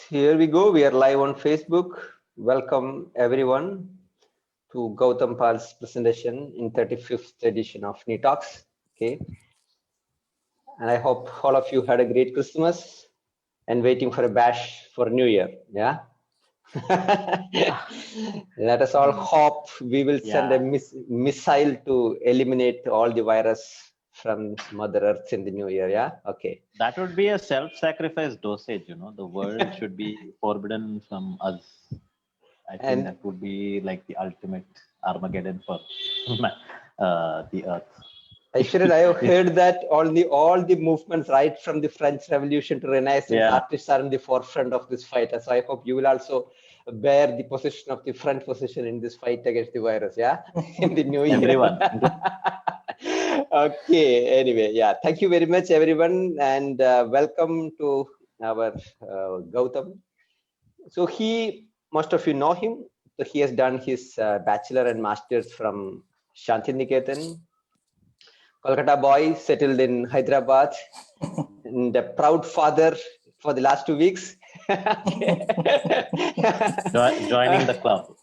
Here we go. We are live on Facebook. Welcome everyone to Goutam Pal's presentation in 35th edition of NeTalks. Okay, and I hope all of you had a great Christmas and waiting for a bash for New Year. Yeah. Let us all hope we will send a missile to eliminate all the virus from Mother Earth in the New Year. Yeah. Okay. That would be a self-sacrifice dosage. You know, the world should be forbidden from us. I think that would be like the ultimate Armageddon for the Earth. Aishwarya, I have heard that all the movements right from the French Revolution to Renaissance, artists are in the forefront of this fight. So I hope you will also bear the position of the front position in this fight against the virus. Yeah, in the new year. Everyone. Okay. Anyway, yeah. Thank you very much, everyone, and welcome to our Goutam. So most of you know him. So he has done his bachelor and masters from Shantiniketan. Kolkata boy, settled in Hyderabad, and a proud father for the last 2 weeks. Joining the club.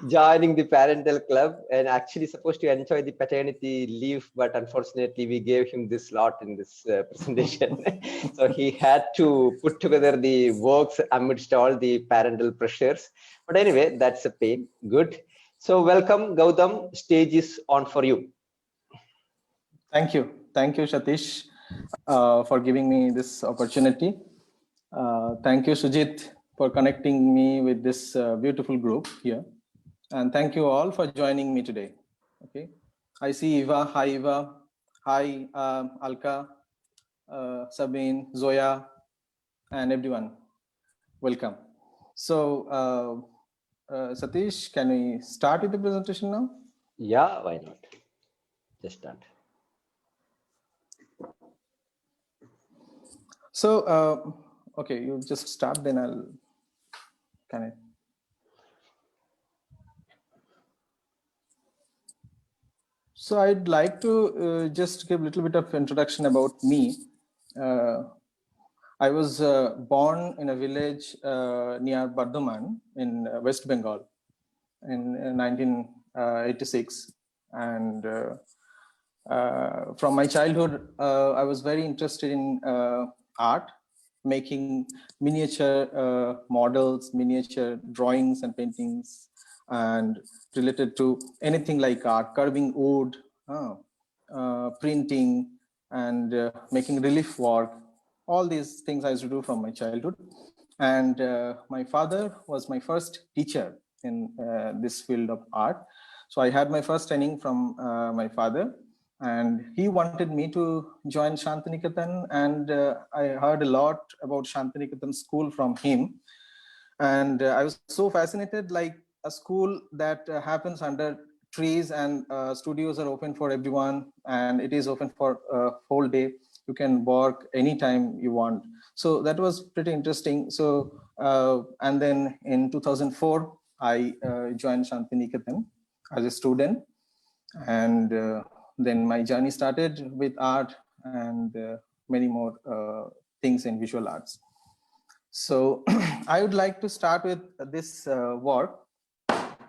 Joining the parental club, and actually supposed to enjoy the paternity leave, but unfortunately we gave him this slot in this presentation. So he had to put together the works amidst all the parental pressures. But anyway, that's a pain. Good. So welcome, Goutam. Stage is on for you. Thank you, Satish, for giving me this opportunity. Thank you, Sujit, for connecting me with this beautiful group here. And thank you all for joining me today. Okay, I see Eva. Hi, Eva. Hi, Alka, Sabine, Zoya, and everyone. Welcome. So, Satish, can we start with the presentation now? Yeah, why not? Just start. So, okay, you just start, then I'll connect. So I'd like to just give a little bit of introduction about me. I was born in a village near Bardhaman in West Bengal in 1986. And from my childhood, I was very interested in art, making miniature models, miniature drawings and paintings, and related to anything like art, carving wood, printing, and making relief work. All these things I used to do from my childhood. And my father was my first teacher in this field of art. So I had my first training from my father, and he wanted me to join Shantiniketan, and I heard a lot about Shantiniketan school from him. And I was so fascinated, like a school that happens under trees, and studios are open for everyone, and it is open for a whole day. You can work anytime you want. So that was pretty interesting. So, and then in 2004, I joined Shantiniketan as a student, and then my journey started with art and many more things in visual arts. So I would like to start with this work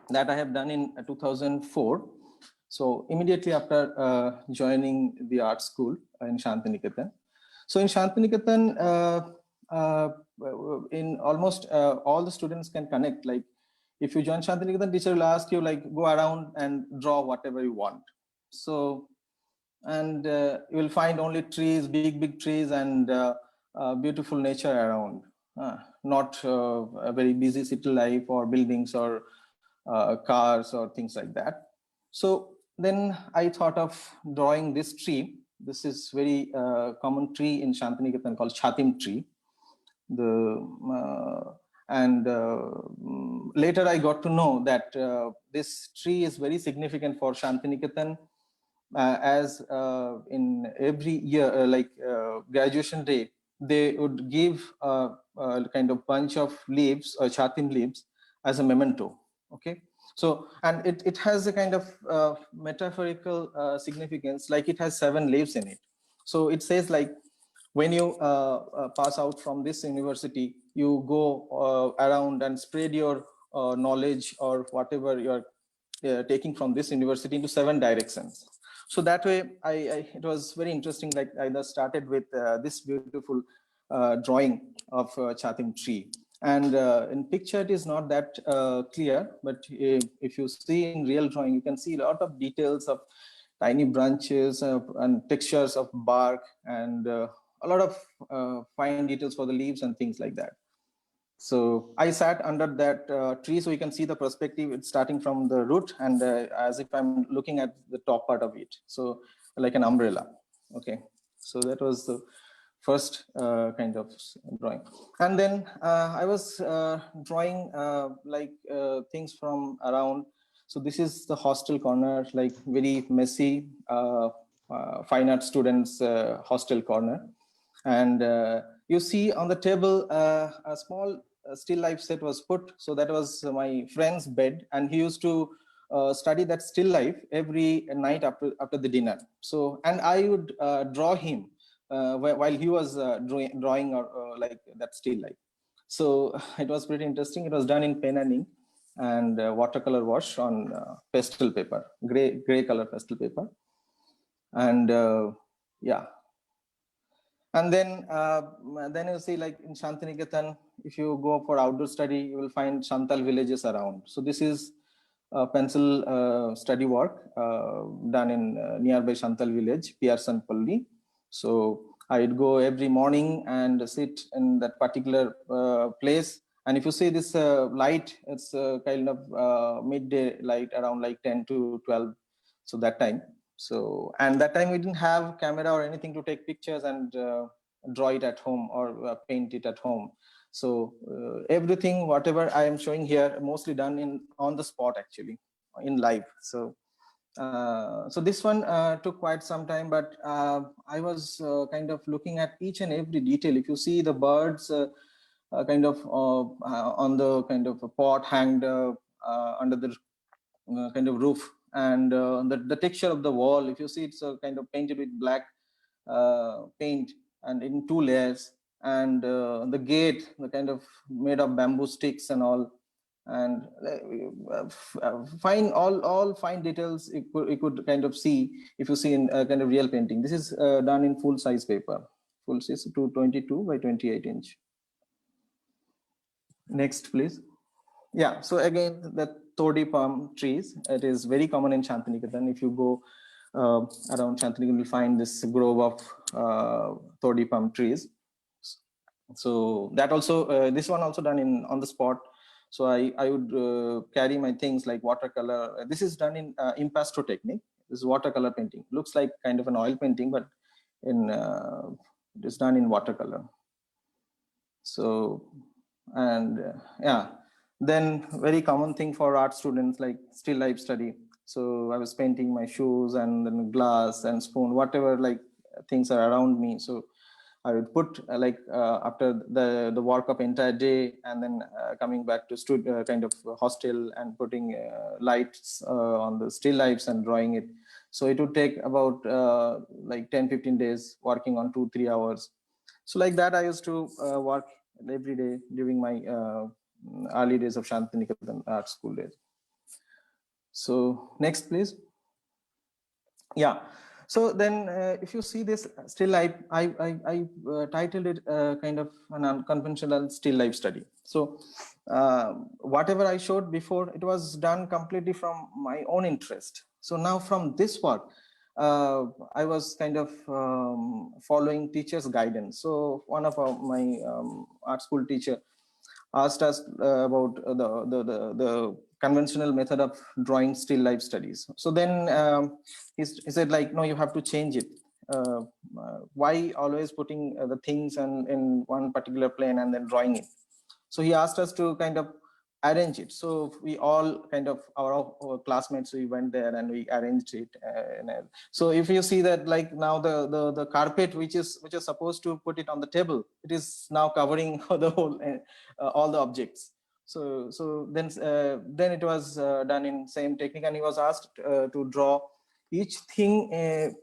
that I have done in 2004. So immediately after joining the art school in Shantiniketan. So in Shantiniketan, in almost all the students can connect. Like if you join Shantiniketan, teacher will ask you, like, go around and draw whatever you want. So, and you will find only trees, big trees, and beautiful nature around. Not a very busy city life or buildings or cars or things like that. So then I thought of drawing this tree. This is very common tree in Shantiniketan called Chatim tree. Later I got to know that this tree is very significant for Shantiniketan, as in every year, graduation day, they would give a kind of bunch of leaves or Chatim leaves as a memento. Okay, so, and it has a kind of metaphorical significance, like it has 7 leaves in it. So it says, like, When you pass out from this university, you go around and spread your knowledge or whatever you're taking from this university into 7 directions. So that way, it was very interesting. Like I just started with this beautiful drawing of Chatim tree. And in picture, it is not that clear, but if you see in real drawing, you can see a lot of details of tiny branches and textures of bark, and a lot of fine details for the leaves and things like that. So I sat under that tree, so you can see the perspective. It's starting from the root, and as if I'm looking at the top part of it. So like an umbrella. Okay. So that was the first kind of drawing. And then I was drawing things from around. So this is the hostel corner, like very messy fine art students hostel corner. And you see on the table a small still life set was put. So that was my friend's bed, and he used to study that still life every night after the dinner. So, and I would draw him while he was drawing like that still life. So it was pretty interesting. It was done in pen and ink and watercolor wash on pastel paper, gray color pastel paper. And yeah. And then you see, like in Shantiniketan, if you go for outdoor study, you will find Shantal villages around. So this is pencil study work done in nearby Shantal village, Piersanpalli. So I'd go every morning and sit in that particular place. And if you see this light, it's kind of midday light around like 10 to 12. So that time. So, and that time we didn't have camera or anything to take pictures and draw it at home or paint it at home. So everything, whatever I am showing here, mostly done on the spot, actually, in live. So, so this one took quite some time, but I was kind of looking at each and every detail. If you see the birds kind of on the kind of a pot hanged under the kind of roof, and the texture of the wall, if you see, it's kind of painted with black paint and in 2 layers, and the gate, the kind of made of bamboo sticks and all, and fine, all fine details you could kind of see if you see in kind of real painting. This is done in full size paper, full size 222 by 28 inch. Next, please. Yeah, so again, the Todi palm trees, it is very common in Shantiniketan. If you go around Shantiniketan, you'll find this grove of Todi palm trees. So that also, this one also done on the spot. So I would carry my things like watercolor. This is done in impasto technique. This is watercolor painting. Looks like kind of an oil painting, but it is done in watercolor. So, and yeah. Then very common thing for art students, like still life study. So I was painting my shoes and then glass and spoon, whatever like things are around me. So I would put after the work of entire day, and then coming back to kind of hostel and putting lights on the still lifes and drawing it. So it would take about like 10-15 days working on 2-3 hours. So like that, I used to work every day during my early days of Shantiniketan art school days. So next, please. Yeah. So then, if you see this still life, I titled it kind of an unconventional still life study. So whatever I showed before, it was done completely from my own interest. So now from this work, I was kind of following teacher's guidance. So one of my art school teacher asked us about the conventional method of drawing still life studies. So then he said, like, no, you have to change it. Why always putting the things in one particular plane and then drawing it? So he asked us to kind of arrange it. So we all kind of, our classmates, we went there and we arranged it. So if you see that, like now the carpet which is supposed to put it on the table, it is now covering the whole all the objects. So then it was done in same technique, and he was asked to draw each thing to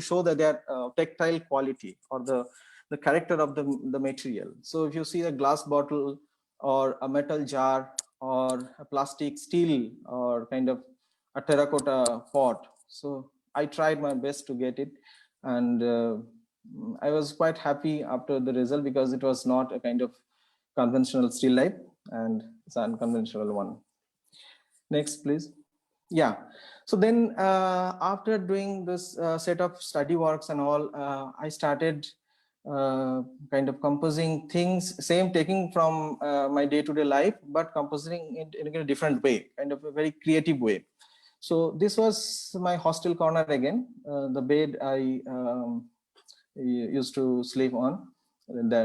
show that their tactile quality or the character of the material. So if you see a glass bottle or a metal jar or a plastic steel or kind of a terracotta pot, so I tried my best to get it, and I was quite happy after the result, because it was not a kind of conventional still life, and it's an unconventional one. Next, please. Yeah. So then after doing this set of study works and all, I started kind of composing things, same taking from my day-to-day life, but composing it in a different way, kind of a very creative way. So this was my hostel corner again, the bed I used to sleep on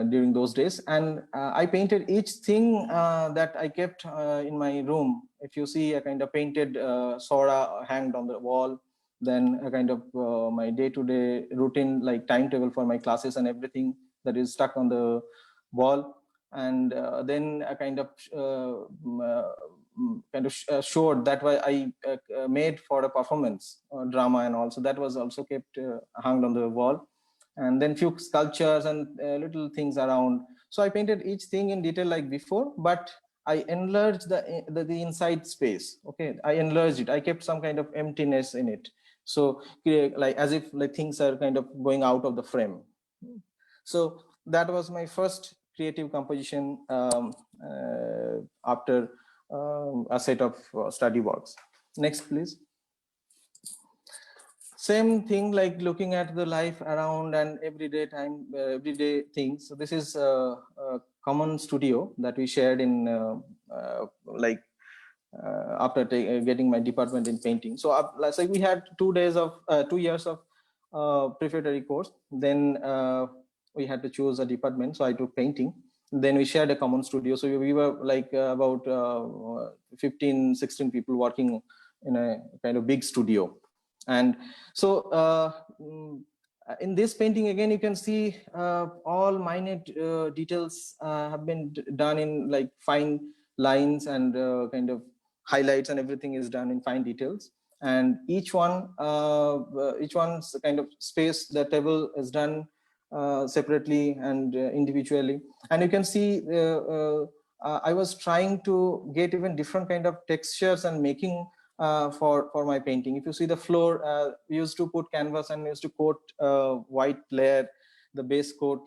during those days. And I painted each thing that I kept in my room. If you see a kind of painted Sora hanged on the wall, then a kind of my day-to-day routine, like timetable for my classes and everything, that is stuck on the wall. And then a kind of short that I made for a performance, drama and all. So that was also kept hung on the wall. And then few sculptures and little things around. So I painted each thing in detail like before, but I enlarged the inside space. Okay, I enlarged it. I kept some kind of emptiness in it. So like as if like things are kind of going out of the frame. So that was my first creative composition after a set of study works. Next, please. Same thing, like looking at the life around and everyday things. So this is a common studio that we shared in after getting my department in painting. So let's say we had 2 years of preparatory course. Then we had to choose a department. So I took painting. Then we shared a common studio. So we were like about 15, 16 people working in a kind of big studio. And so in this painting, again, you can see all minute details have been done in like fine lines, and kind of highlights and everything is done in fine details. And each one's kind of space, the table is done separately and individually. And you can see I was trying to get even different kind of textures and making for my painting. If you see the floor, we used to put canvas and we used to coat white layer, the base coat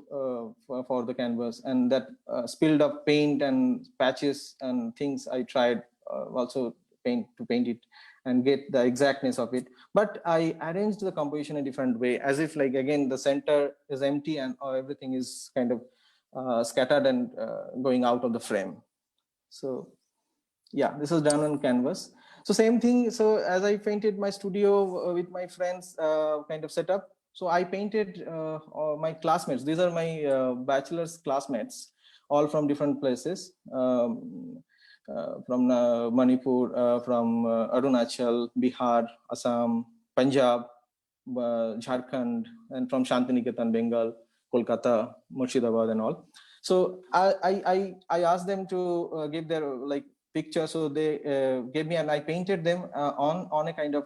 for the canvas, and that spilled up paint and patches and things I tried also paint it and get the exactness of it. But I arranged the composition in a different way, as if like again the center is empty and everything is kind of scattered and going out of the frame. So yeah, this is done on canvas. So same thing. So as I painted my studio with my friends kind of setup, so I painted my classmates. These are my bachelor's classmates, all from different places, from Manipur, from Arunachal, Bihar, Assam, Punjab, Jharkhand, and from Shantiniketan, Bengal, Kolkata, Murshidabad, and all. So I asked them to give their like picture. So they gave me, and I painted them on a kind of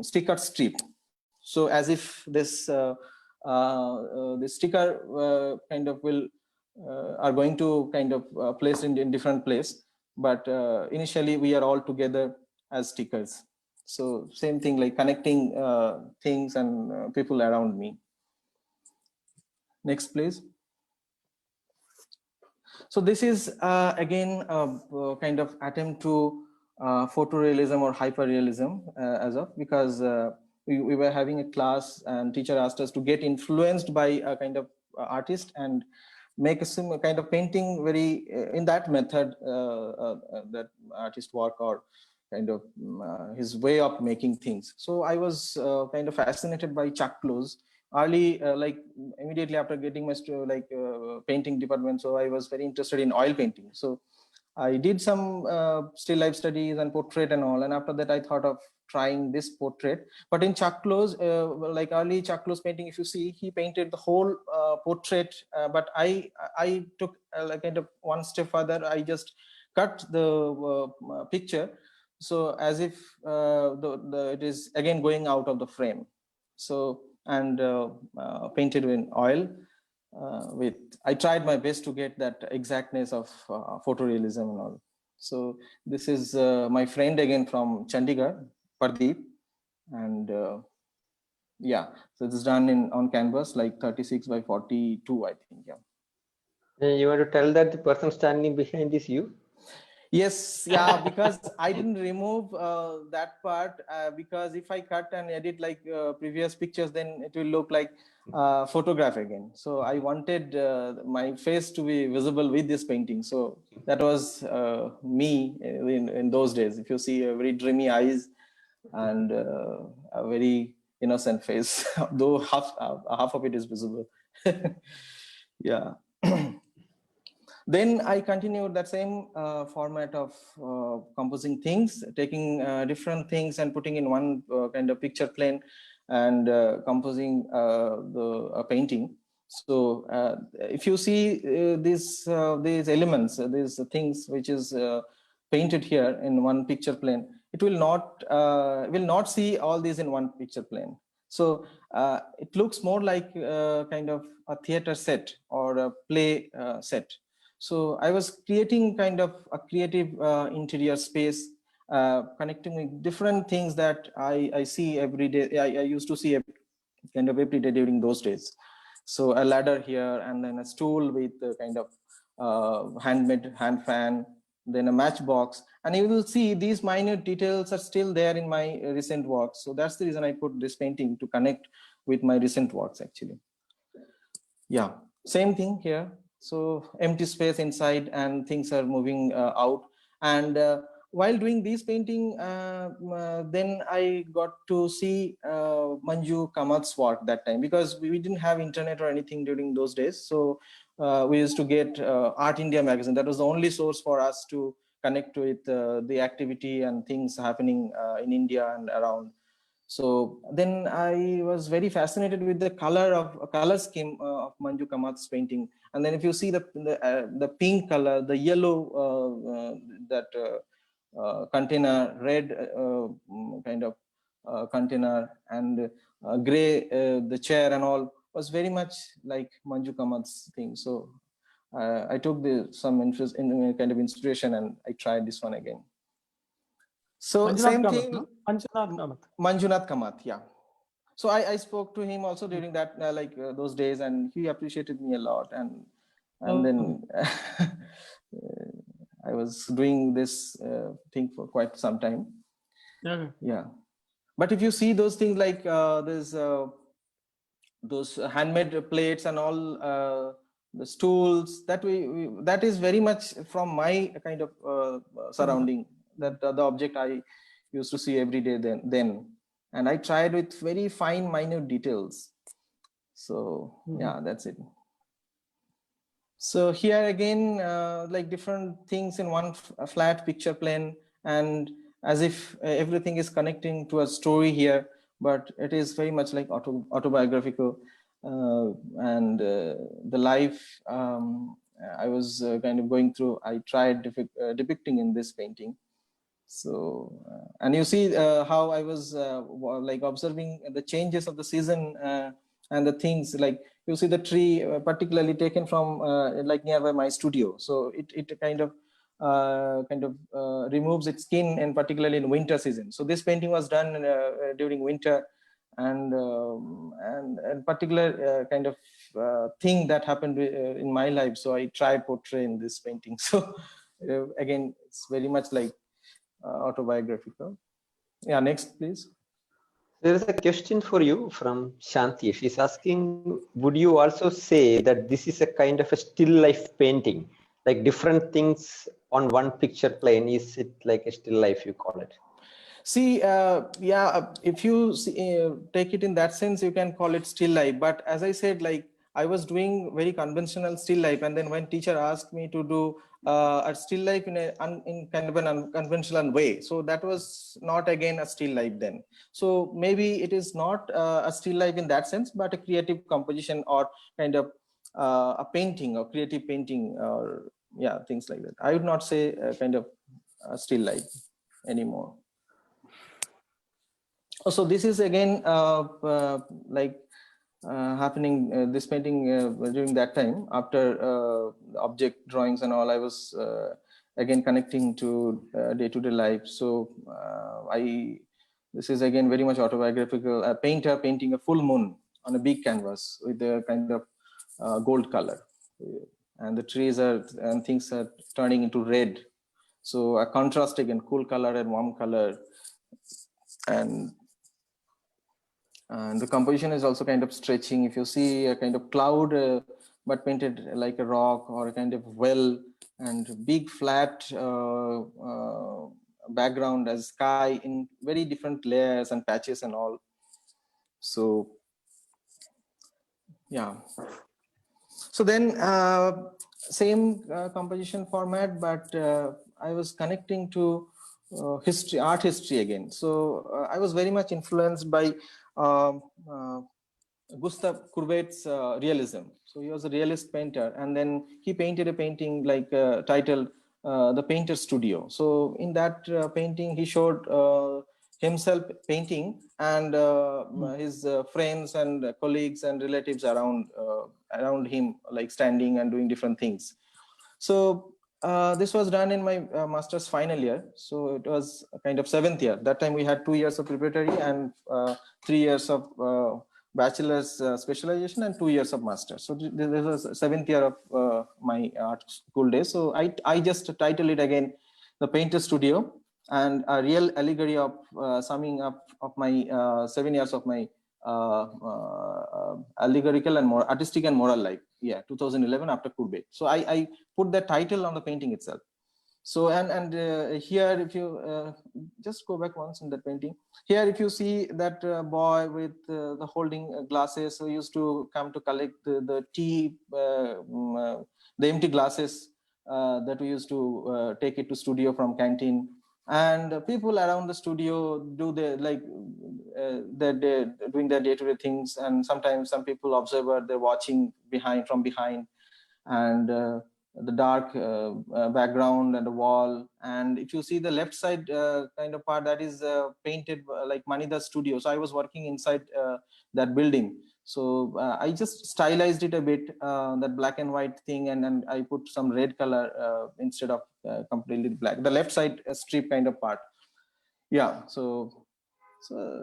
sticker strip. So as if this the sticker kind of will are going to kind of place in different place, but initially we are all together as stickers. So same thing, like connecting things and people around me. Next, please. So this is again a kind of attempt to photorealism or hyperrealism because we were having a class and teacher asked us to get influenced by a kind of artist and make a kind of painting very in that method that artist work, or kind of his way of making things. So I was kind of fascinated by Chuck Close early, like immediately after getting my painting department. So I was very interested in oil painting. So I did some still life studies and portrait and all. And after that, I thought of trying this portrait. But in Chuck Close, like early Chuck Close painting, if you see, he painted the whole portrait. But I took like kind of one step further. I just cut the picture So as if it is again going out of the frame. So, and painted in oil I tried my best to get that exactness of photorealism and all. So this is my friend again from Chandigarh, Pardeep, and yeah, so this is done on canvas like 36 by 42, I think. Yeah. You want to tell that the person standing behind is you? Yes, yeah, because I didn't remove that part because if I cut and edit like previous pictures, then it will look like photograph again. So I wanted my face to be visible with this painting. So that was me in those days. If you see a very dreamy eyes and a very innocent face, though half of it is visible. Yeah. Then I continued that same format of composing things, taking different things and putting in one kind of picture plane and composing a painting. So if you see these elements, these things which is painted here in one picture plane, it will not see all these in one picture plane. So it looks more like kind of a theater set or a play set. So I was creating kind of a creative interior space, connecting with different things that I see every day. I used to see kind of every day during those days. So a ladder here, and then a stool with a kind of handmade hand fan, then a matchbox. And you will see these minute details are still there in my recent works. So that's the reason I put this painting to connect with my recent works actually. Yeah, same thing here. So empty space inside and things are moving out. And while doing this painting, then I got to see Manju Kamath's work that time, because we didn't have internet or anything during those days. So we used to get Art India magazine. That was the only source for us to connect with the activity and things happening in India and around. So then I was very fascinated with the color scheme of Manju Kamath's painting. And then if you see the pink color, the yellow container, red kind of container, and gray the chair and all was very much like Manju Kamath's thing. So I took some interest in kind of inspiration, and I tried this one again. So Manjunath same Kamath, thing. no? Manjunath Kamath. Manjunath Kamath, yeah. So I spoke to him also during that those days, and he appreciated me a lot. And then I was doing this thing for quite some time. Okay. Yeah, but if you see those things like there's those handmade plates and all, the stools that that is very much from my kind of surrounding. That the object I used to see every day then. And I tried with very fine, minute details. So yeah, that's it. So here again, like different things in one flat picture plane, and as if everything is connecting to a story here, but it is very much like autobiographical. And the life I was kind of going through, I tried depicting in this painting. So and you see how I was like observing the changes of the season and the things, like you see the tree particularly taken from like nearby my studio. So it kind of removes its skin, and particularly in winter season. So this painting was done during winter, and particular kind of thing that happened in my life. So I tried portray in this painting. So again, it's very much like autobiographical. Yeah, next please. There is a question for you from Shanti. She's asking, would you also say that this is a kind of a still life painting, like different things on one picture plane? Is it like a still life, you call it? See, yeah, if you take it in that sense, you can call it still life. But as I said, like I was doing very conventional still life, and then when teacher asked me to do a still life in kind of an unconventional way, so that was not again a still life then. So maybe it is not a still life in that sense, but a creative composition or kind of a painting or creative painting, or yeah, things like that. I would not say kind of a still life. anymore. So this is again happening, this painting during that time. After object drawings and all, I was again connecting to day-to-day life. So this is again very much autobiographical. A painter painting a full moon on a big canvas with a kind of gold color, and the trees and things are turning into red. So a contrast again, cool color and warm color, and the composition is also kind of stretching. If you see a kind of cloud, but painted like a rock, or a kind of well, and big flat background as sky in very different layers and patches and all. So yeah. So then same composition format, but I was connecting to history, art history again. So I was very much influenced by Gustave Courbet's realism. So he was a realist painter, and then he painted a painting like titled The Painter's Studio. So in that painting, he showed himself painting, and his friends and colleagues and relatives around him, like standing and doing different things. So this was done in my master's final year. So it was a kind of 7th year. That time we had 2 years of preparatory and 3 years of bachelor's specialization and 2 years of master's. So this was 7th year of my art school days. So I just titled it again, The Painter Studio, and a real allegory of summing up of my 7 years of my allegorical and more artistic and moral life. Yeah, 2011 after Courbet. So I put that title on the painting itself. So and here, if you just go back once in that painting, here if you see that boy with the holding glasses who used to come to collect the tea, the empty glasses that we used to take it to studio from canteen, and people around the studio do their they're doing their day-to-day things, and sometimes some people observer, they're watching from behind, and the dark background and the wall. And if you see the left side kind of part, that is painted like Manida's studio. So I was working inside that building. So I just stylized it a bit, that black and white thing, and then I put some red color instead of completely black, the left side strip kind of part. Yeah, so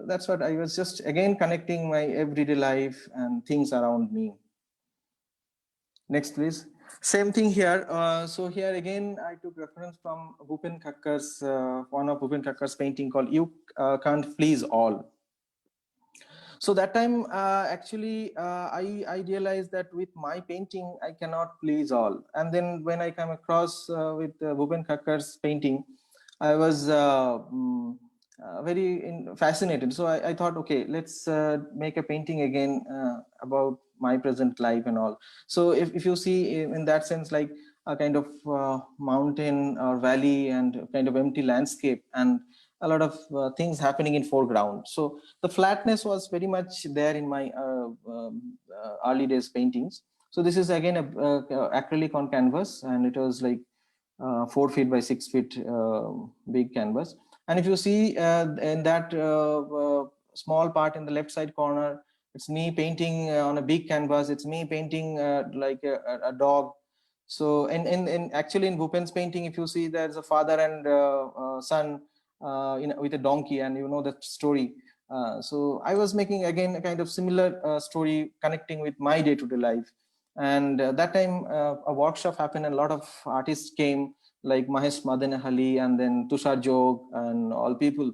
that's what I was just again connecting my everyday life and things around me. Next, please. Same thing here. So here again, I took reference from Bhupen Thakkar's, one of Bhupen Thakkar's painting called You Can't Please All. So that time, actually, I realized that with my painting, I cannot please all. And then when I came across with Bhupen Thakkar's painting, I was very fascinated. So I thought, okay, let's make a painting again about my present life and all. So if you see in that sense, like a kind of mountain or valley and kind of empty landscape, and a lot of things happening in foreground. So the flatness was very much there in my early days paintings. So this is again a acrylic on canvas, and it was like 4 feet by 6 feet big canvas. And if you see in that small part in the left side corner, it's me painting on a big canvas. It's me painting like a dog. So and actually in Bhupen's painting, if you see, there's a father and son with a donkey, and you know the story. So I was making again a kind of similar story connecting with my day-to-day life. And that time a workshop happened, and a lot of artists came, like Mahesh Madanahali and then Tushar Jog and all people.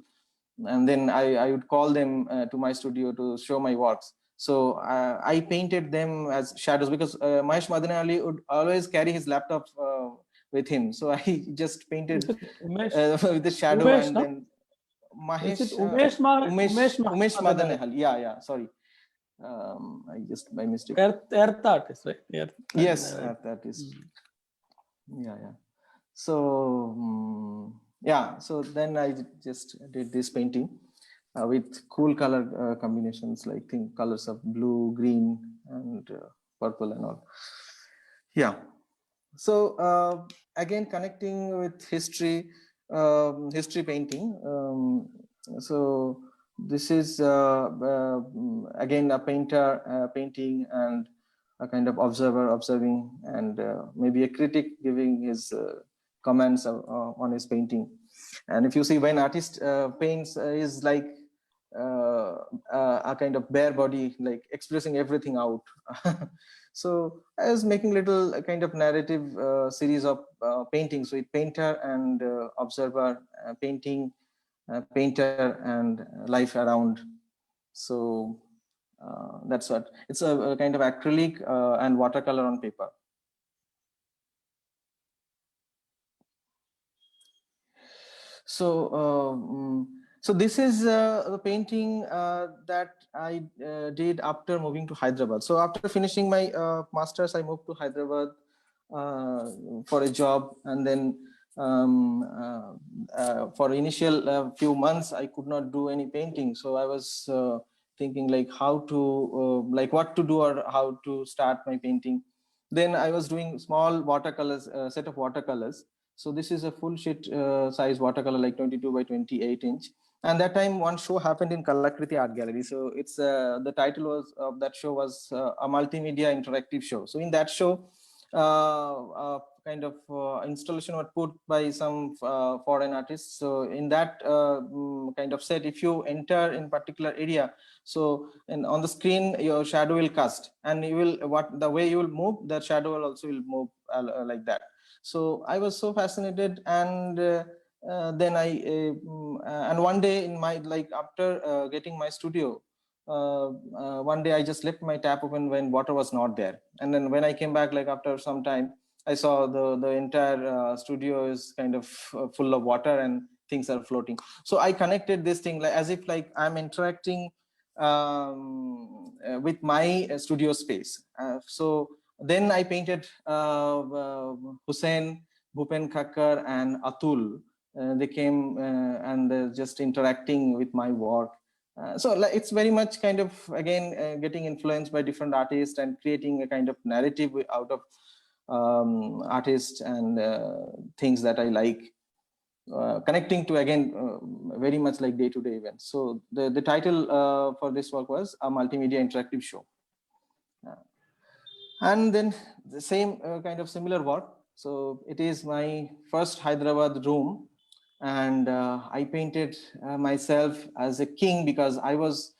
And then I would call them to my studio to show my works. So I painted them as shadows, because Mahesh Madanahali would always carry his laptop with him. So I just painted with the shadow. Umesh, and then Mahesh, Umesh Madanahali. Yeah, sorry. I just by mistake. Earth artist, right? Yes, Earth artist. Yeah. So yeah, so then I just did this painting with cool color combinations, like colors of blue, green, and purple and all. Yeah. So again, connecting with history, history painting. So this is again a painter painting, and a kind of observer observing, and maybe a critic giving his comments on his painting. And if you see, when artist paints is like a kind of bare body, like expressing everything out. So I was making little kind of narrative series of paintings with painter and observer, painting, painter, and life around. So that's what it's a kind of acrylic and watercolor on paper. So so this is the painting that I did after moving to Hyderabad. So after finishing my masters, I moved to Hyderabad for a job, and then for initial few months I could not do any painting. So I was thinking like how to like what to do or how to start my painting. Then I was doing small watercolors, set of watercolors. So this is a full sheet size watercolor, like 22 by 28 inch. And that time one show happened in Kalakriti Art Gallery. So it's the title was of that show was a multimedia interactive show. So in that show, kind of installation was put by some foreign artists. So in that kind of set, if you enter in particular area, so on the screen your shadow will cast, and you will the way you will move, the shadow will also will move like that. So I was so fascinated, and then I and one day in my, like after getting my studio, one day I just left my tap open when water was not there, and then when I came back, like after some time, I saw the entire studio is kind of full of water and things are floating. So I connected this thing like as if like I'm interacting with my studio space. So then I painted Hussein, Bhupen Khakkar, and Atul. They came and just interacting with my work. So like, it's very much kind of again getting influenced by different artists and creating a kind of narrative out of artists and things that I like, connecting to again very much like day-to-day events. So the title for this work was a multimedia interactive show. And then the same kind of similar work. So it is my first Hyderabad room, and I painted myself as a king because I was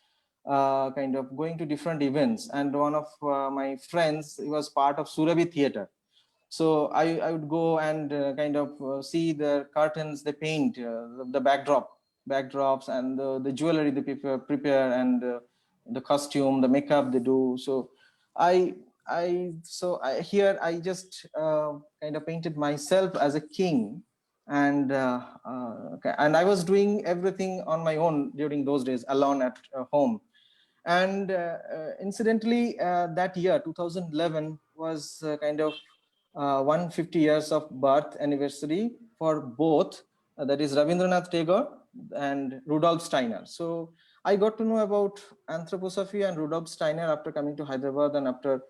kind of going to different events, and one of my friends, he was part of Surabhi theater. So I would go and kind of see the curtains they paint, the backdrops, and the jewelry they prepare, and the costume, the makeup they do. So here I just kind of painted myself as a king, and I was doing everything on my own during those days, alone at home. And incidentally, that year 2011 was kind of 150 years of birth anniversary for both, that is Rabindranath Tagore and Rudolf Steiner. So I got to know about anthroposophy and Rudolf Steiner after coming to Hyderabad and after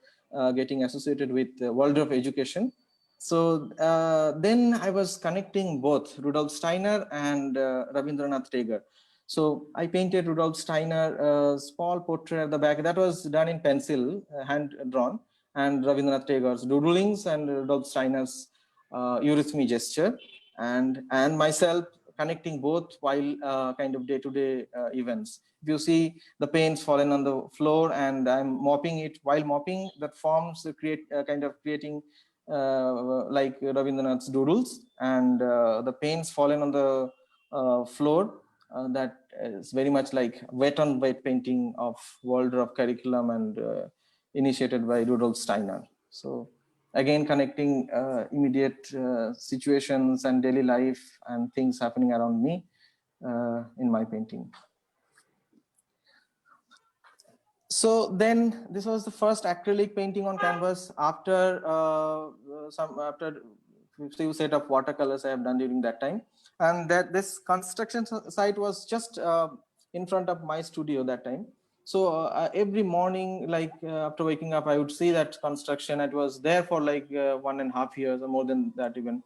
getting associated with the world of education. So then I was connecting both Rudolf Steiner and Rabindranath Tagore. So I painted Rudolf Steiner small portrait at the back. That was done in pencil, hand drawn, and Rabindranath Tagore's doodlings and Rudolf Steiner's eurythmy gesture, and myself connecting both while kind of day-to-day events. If you see the paints fallen on the floor and I'm mopping it, while mopping, that forms create kind of creating like Rabindranath's doodles, and the paints fallen on the floor. That is very much like wet on wet painting of world of curriculum and initiated by Rudolf Steiner. So again, connecting immediate situations and daily life and things happening around me in my painting. So then this was the first acrylic painting on canvas after after few set of watercolors I have done during that time. And that this construction site was just in front of my studio that time. So every morning, like after waking up, I would see that construction. It was there for like 1.5 years or more than that even.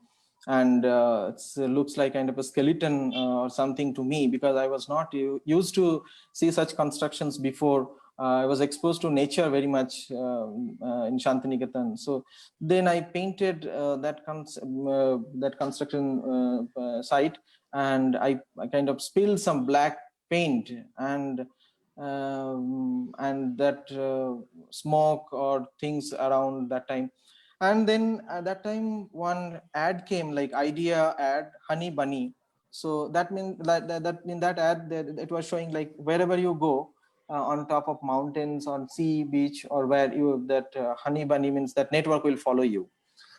and it looks like kind of a skeleton or something to me, because I was not used to see such constructions before. I was exposed to nature very much in Shantiniketan. So then I painted that construction site, and I kind of spilled some black paint, and that smoke or things around that time. And then at that time one ad came, like idea ad, honey bunny. So that means that in that ad it was showing like wherever you go, on top of mountains, on sea, beach, or where you, that honey bunny means that network will follow you.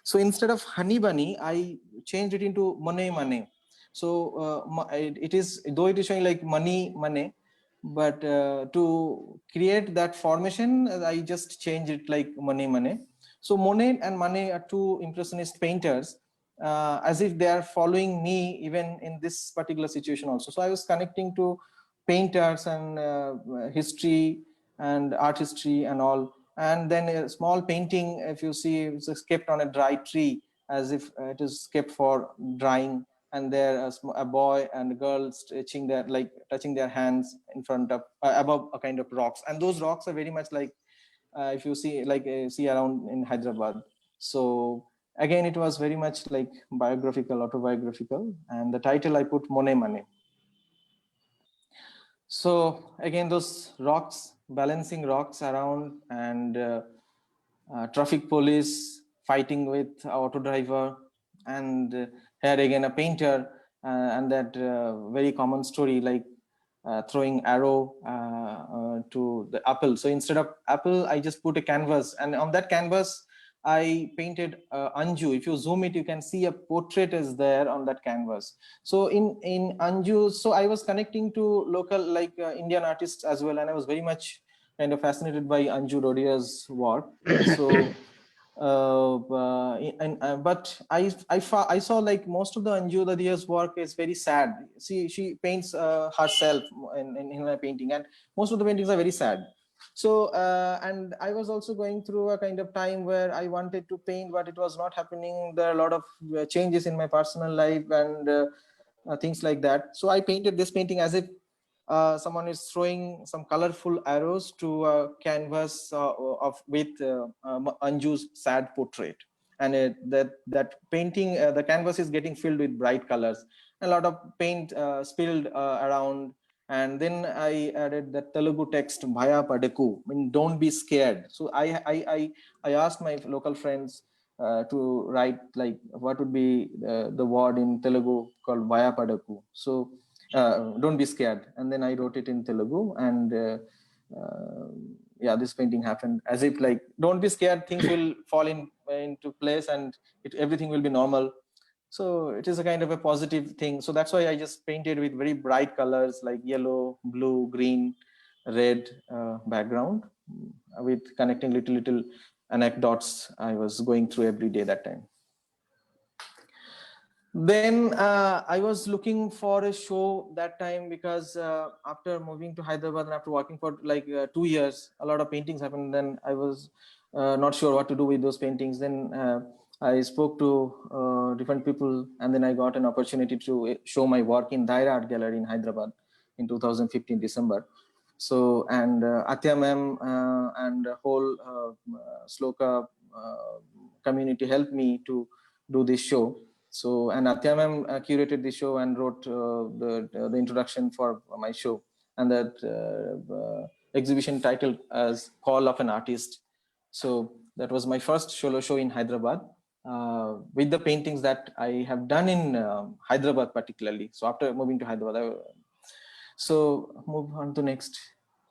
So instead of honey bunny, I changed it into money money. So it is, though it is showing like money, but to create that formation, I just changed it like money. So Monet and Manet are two impressionist painters, as if they are following me even in this particular situation also. So I was connecting to painters and history and art history and all. And then a small painting, if you see, it's kept on a dry tree, as if it is kept for drying. And there a boy and a girl stretching their, like touching their hands in front of above a kind of rocks, and those rocks are very much like if you see, like see around in Hyderabad. So again, it was very much like biographical, autobiographical, and the title I put Monet Mane. So again, those rocks, balancing rocks around, and traffic police fighting with auto driver, and here again a painter, and that very common story, like throwing arrow to the apple. So instead of apple, I just put a canvas, and on that canvas I painted Anju. If you zoom it, you can see a portrait is there on that canvas. So in Anju, so I was connecting to local, like Indian artists as well, and I was very much kind of fascinated by Anju Rodia's work. So but I saw like most of the Anju Dadia's work is very sad. She paints herself in her painting, and most of the paintings are very sad. So and I was also going through a kind of time where I wanted to paint, but it was not happening. There are a lot of changes in my personal life, and things like that. So I painted this painting as if someone is throwing some colorful arrows to a canvas of with Anju's sad portrait, and that painting, the canvas is getting filled with bright colors. A lot of paint spilled around, and then I added the Telugu text Bhaya Padaku, I mean, don't be scared. So I asked my local friends to write like what would be the word in Telugu called Bhaya Padaku. So don't be scared, and then I wrote it in Telugu, and yeah, this painting happened as if like, don't be scared, things will fall into place, and everything will be normal. So it is a kind of a positive thing. So that's why I just painted with very bright colors like yellow, blue, green, red background, with connecting little anecdotes I was going through every day that time. Then I was looking for a show that time, because after moving to Hyderabad and after working for like 2 years, a lot of paintings happened. Then I was not sure what to do with those paintings. Then I spoke to different people, and then I got an opportunity to show my work in Daira Art Gallery in Hyderabad in 2015 December. So, and Atya ma'am and whole Sloka community helped me to do this show. So, and Atya ma'am curated the show and wrote the introduction for my show, and that exhibition titled as Call of an Artist. So that was my first solo show in Hyderabad with the paintings that I have done in Hyderabad particularly. So after moving to Hyderabad, so move on to next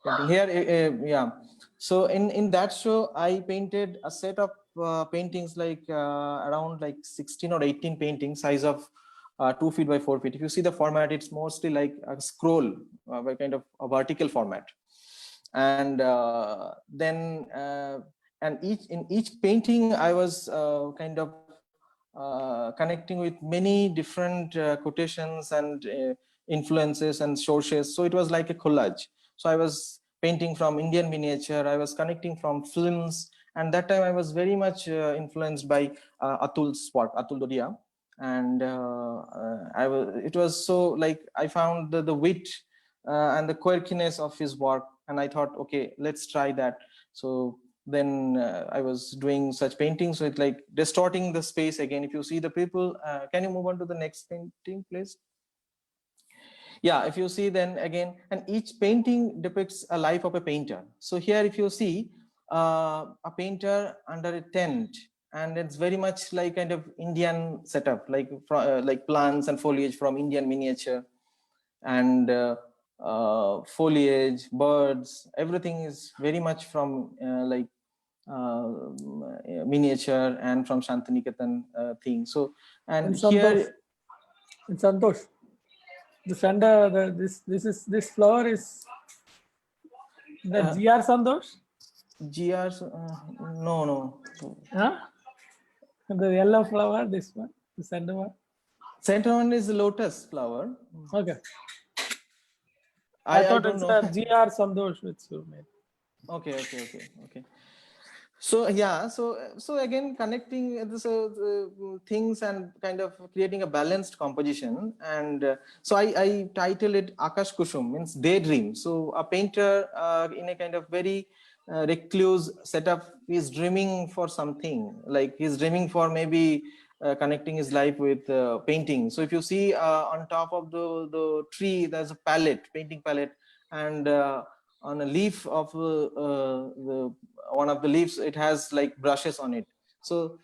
painting here. Yeah. So in that show, I painted a set of paintings like around like 16 or 18 paintings, size of 2 feet by 4 feet. If you see the format, it's mostly like a scroll, by kind of a vertical format. And then and in each painting, I was kind of connecting with many different quotations and influences and sources. So it was like a collage. So I was painting from Indian miniature, I was connecting from films, and that time I was very much influenced by Atul's work, Atul Dodia. and it was so like I found the wit and the quirkiness of his work, and I thought, okay, let's try that. So then I was doing such paintings with like distorting the space again. If you see the people, can you move on to the next painting, please? Yeah, if you see then again, and each painting depicts a life of a painter. So here if you see a painter under a tent, and it's very much like kind of Indian setup, like plants and foliage from Indian miniature, and foliage, birds, everything is very much from miniature and from Shantiniketan thing. So, and here in Santosh, the center, this flower is the GR Santosh. GR, no. Huh? The yellow flower, this one, the center one. Center one is the lotus flower. Okay. I thought don't it's know. a GR Santosh which you made. Okay. So yeah, so again connecting this things and kind of creating a balanced composition, and so I title it Akash Kushum, means daydream. So a painter in a kind of very recluse setup is dreaming for something, like he's dreaming for maybe connecting his life with painting. So if you see on top of the tree, there's a palette, painting palette, and on a leaf of one of the leaves, it has like brushes on it. So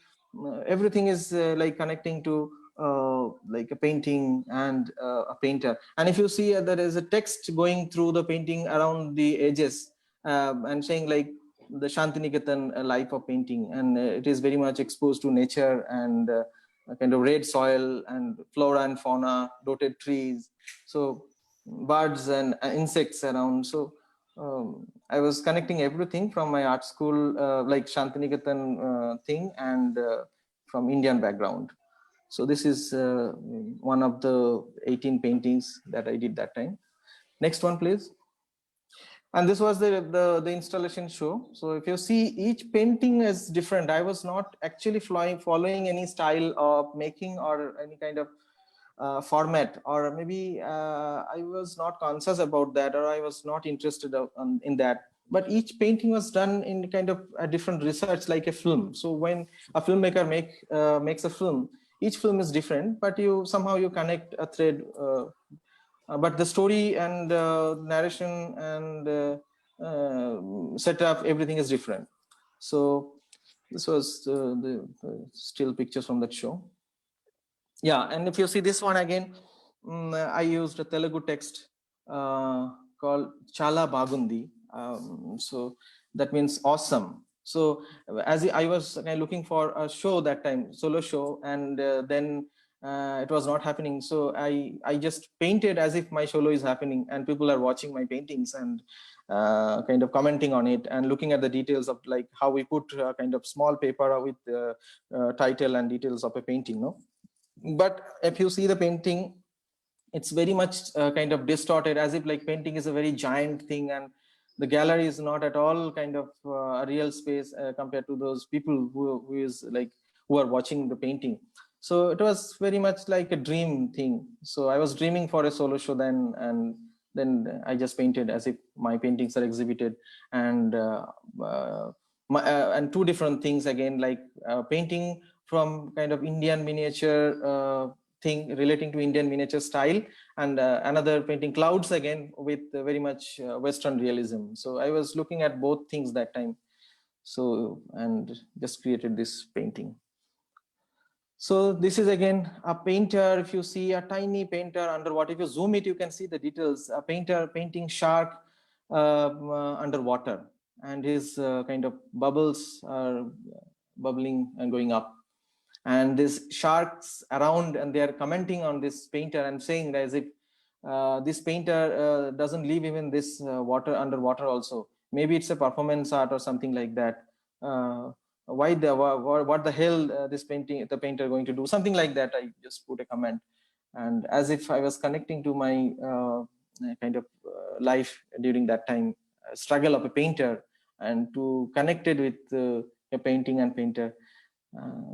everything is like connecting to like a painting and a painter. And if you see there is a text going through the painting around the edges, and saying like the Shantiniketan life of painting, and it is very much exposed to nature and a kind of red soil and flora and fauna, dotted trees, so birds and insects around. So I was connecting everything from my art school, like Shantiniketan thing, and from Indian background. So this is one of the 18 paintings that I did that time. Next one, please. And this was the installation show. So if you see, each painting is different. I was not actually following any style of making or any kind of format, or maybe I was not conscious about that, or I was not interested in that. But each painting was done in kind of a different research, like a film. So when a filmmaker makes a film, each film is different, but somehow you connect a thread. But the story and narration and setup, everything is different. So this was the still pictures from that show. Yeah, and if you see this one again, I used a Telugu text called Chala Bagundi. So that means awesome. So as I was looking for a show that time, solo show, and then it was not happening. So I just painted as if my solo is happening, and people are watching my paintings and kind of commenting on it and looking at the details of like how we put kind of small paper with the title and details of a painting, no? But if you see the painting, it's very much kind of distorted, as if like painting is a very giant thing, and the gallery is not at all kind of a real space compared to those people who are watching the painting. So it was very much like a dream thing. So I was dreaming for a solo show then, and then I just painted as if my paintings are exhibited, and and two different things again, like painting from kind of Indian miniature thing relating to Indian miniature style, and another painting clouds again with very much Western realism. So I was looking at both things that time. So, and just created this painting. So this is again a painter. If you see a tiny painter underwater, if you zoom it, you can see the details. A painter painting shark underwater, and his kind of bubbles are bubbling and going up, and these sharks around, and they are commenting on this painter and saying as if this painter doesn't live even this water, underwater also. Maybe it's a performance art or something like that. What the hell the painter going to do, something like that. I just put a comment, and as if I was connecting to my kind of life during that time, struggle of a painter, and to connect it with a painting and painter.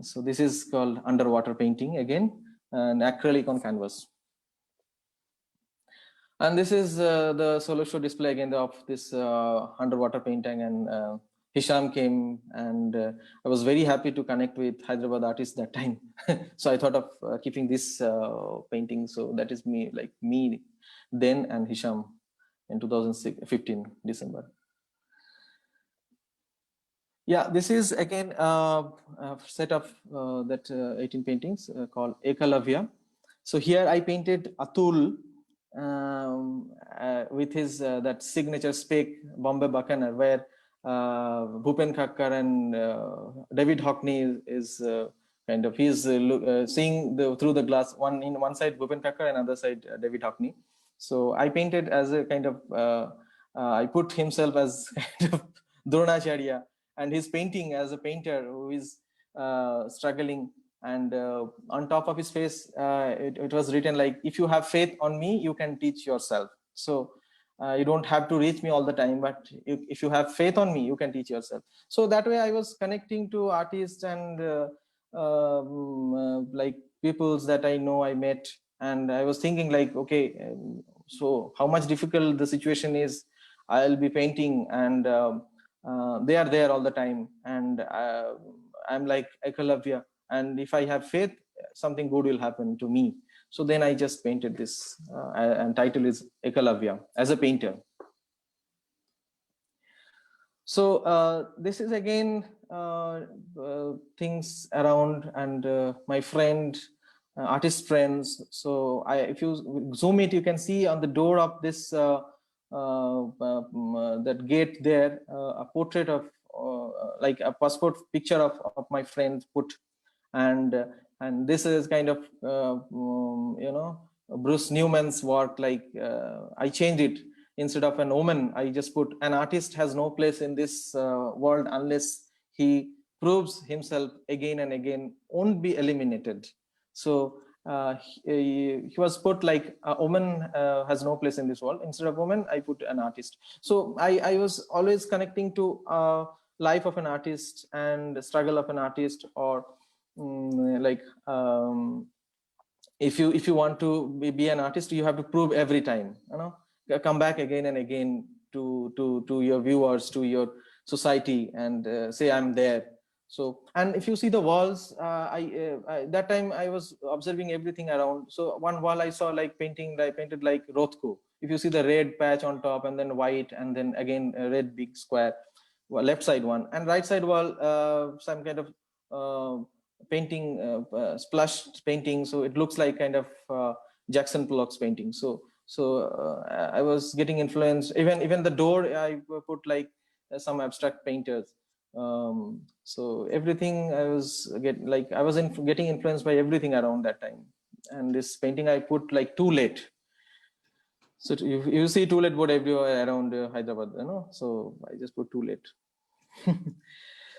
So this is called underwater painting again. and acrylic on canvas. And this is the solo show display again of this underwater painting, and Hisham came, and I was very happy to connect with Hyderabad artists that time. So I thought of keeping this painting. So that is me, like me then and Hisham in 2015 December. Yeah, this is again a set of that 18 paintings called Ekalavya. So here I painted Atul with his that signature spake Bombay Buccaneer, where Bhupen Thakkar and David Hockney is kind of, he's seeing through the glass. One side Bhupen Thakkar and other side David Hockney. So I painted as a kind of I put himself as kind of Dronacharya, and his painting as a painter who is struggling, and on top of his face it was written like, if you have faith on me, you can teach yourself. So you don't have to reach me all the time, but if you have faith on me, you can teach yourself. So that way I was connecting to artists and like peoples that I know, I met, and I was thinking like, okay, so how much difficult the situation is, I'll be painting, and they are there all the time, and I'm like Ekalavya, and if I have faith, something good will happen to me. So then I just painted this, and title is Ekalavya as a painter. So this is again things around, and my friend, artist friends. So if you zoom it, you can see on the door of this that gate there, a portrait of like a passport picture of my friend put, and this is kind of you know, Bruce Newman's work. Like I changed it. Instead of an omen, I just put, an artist has no place in this world unless he proves himself again and again, won't be eliminated. So he was put like, a woman has no place in this world. Instead of woman, I put an artist. So I was always connecting to life of an artist and the struggle of an artist, or like if you want to be an artist, you have to prove every time, you know, come back again and again to your viewers, to your society, and say I'm there. So, and if you see the walls, that time I was observing everything around. So one wall I saw like painting, I painted like Rothko. If you see the red patch on top, and then white, and then again a red big square, well, left side one, and right side wall some kind of painting, splash painting. So it looks like kind of Jackson Pollock's painting. So I was getting influenced. Even the door I put like some abstract painters. So everything I was getting influenced by everything around that time. And this painting I put like too late. So you see too late board everywhere around Hyderabad, you know. So I just put too late.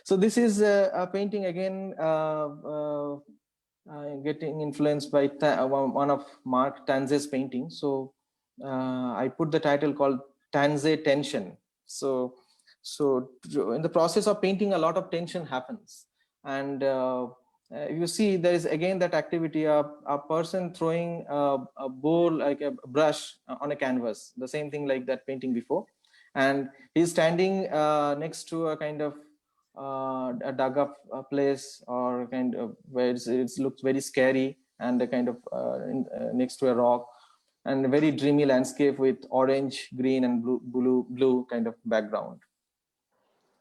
So this is a painting again, getting influenced by one of Mark Tanze's painting. So I put the title called Tanze Tension. So in the process of painting, a lot of tension happens, and you see there is again that activity of a person throwing a bowl, like a brush on a canvas, the same thing like that painting before, and he's standing next to a kind of a dug up place, or kind of where it looks very scary, and a kind of next to a rock, and a very dreamy landscape with orange, green, and blue kind of background.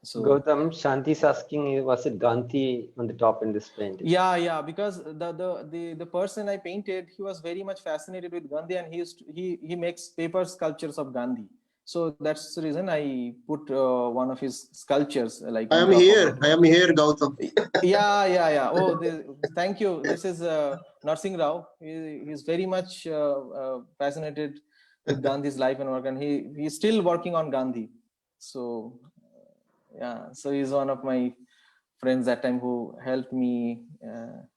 So Goutam, Shanti is asking, was it Gandhi on the top in this painting? Yeah, because the person I painted, he was very much fascinated with Gandhi, and he makes paper sculptures of Gandhi. So that's the reason I put one of his sculptures. Like I am here, Gautam. Yeah. Oh, thank you. This is Narsingh Rao. He's very much fascinated with Gandhi's life and work, and he's still working on Gandhi. So yeah, so he's one of my friends that time who helped me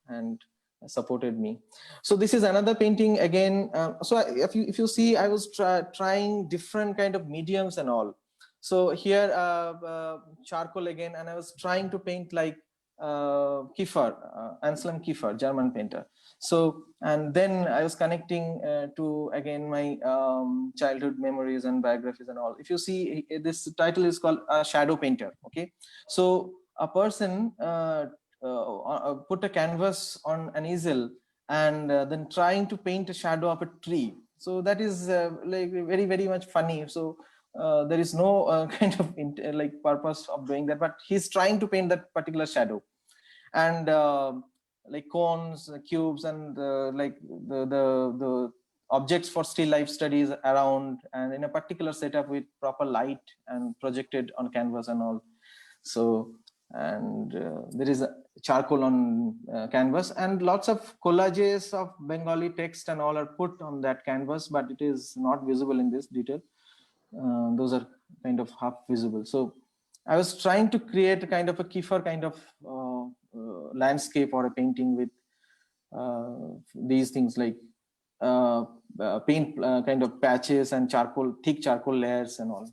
and supported me. So this is another painting again. So if you see, I was trying different kind of mediums and all. So here charcoal again, and I was trying to paint like Kiefer, Anselm Kiefer, German painter. So, and then I was connecting to, again, my childhood memories and biographies and all. If you see, this title is called a shadow painter. Okay, so a person put a canvas on an easel and then trying to paint a shadow of a tree. So that is like very, very much funny. So there is no kind of like purpose of doing that, but he's trying to paint that particular shadow. And like cones, cubes, and like the objects for still life studies around, and in a particular setup with proper light and projected on canvas and all. So, and there is a charcoal on canvas, and lots of collages of Bengali text and all are put on that canvas, but it is not visible in this detail. Those are kind of half visible. So I was trying to create a kind of a Kiefer kind of landscape or a painting with these things like paint kind of patches and charcoal, thick charcoal layers and all.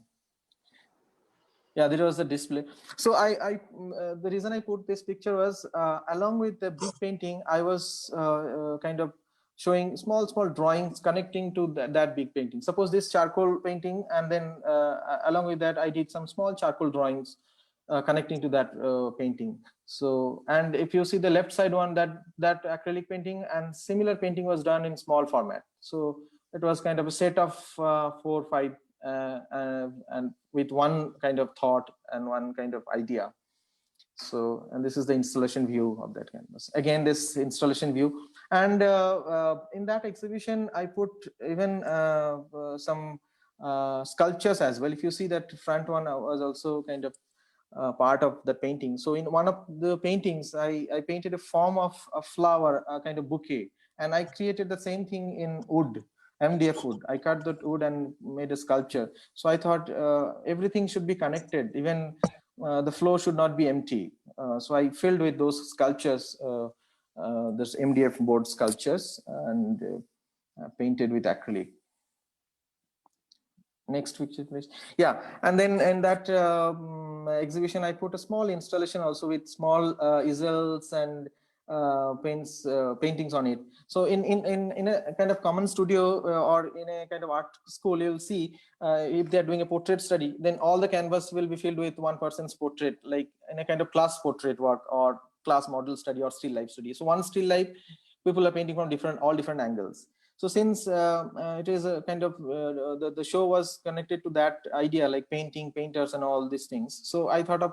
Yeah, there was a display. So the reason I put this picture was along with the big painting, I was kind of showing small drawings connecting to that big painting. Suppose this charcoal painting, and then along with that, I did some small charcoal drawings connecting to that painting. So, and if you see the left side one, that acrylic painting and similar painting was done in small format. So it was kind of a set of 4 or 5 and with one kind of thought and one kind of idea. So, and this is the installation view of that canvas. Again, this installation view. And in that exhibition, I put even some sculptures as well. If you see that front one was also kind of part of the painting. So in one of the paintings, I painted a form of a flower, a kind of bouquet. And I created the same thing in wood. MDF wood. I cut that wood and made a sculpture. So I thought everything should be connected. Even the floor should not be empty. So I filled with those sculptures, those MDF board sculptures, and painted with acrylic. Next picture, please. Yeah, and then in that exhibition, I put a small installation also with small easels and paintings on it. So in a kind of common studio or in a kind of art school, you'll see if they're doing a portrait study, then all the canvas will be filled with one person's portrait, like in a kind of class portrait work or class model study or still life study. So one still life, people are painting from all different angles. So since it is a kind of the show was connected to that idea, like painting, painters and all these things. So I thought of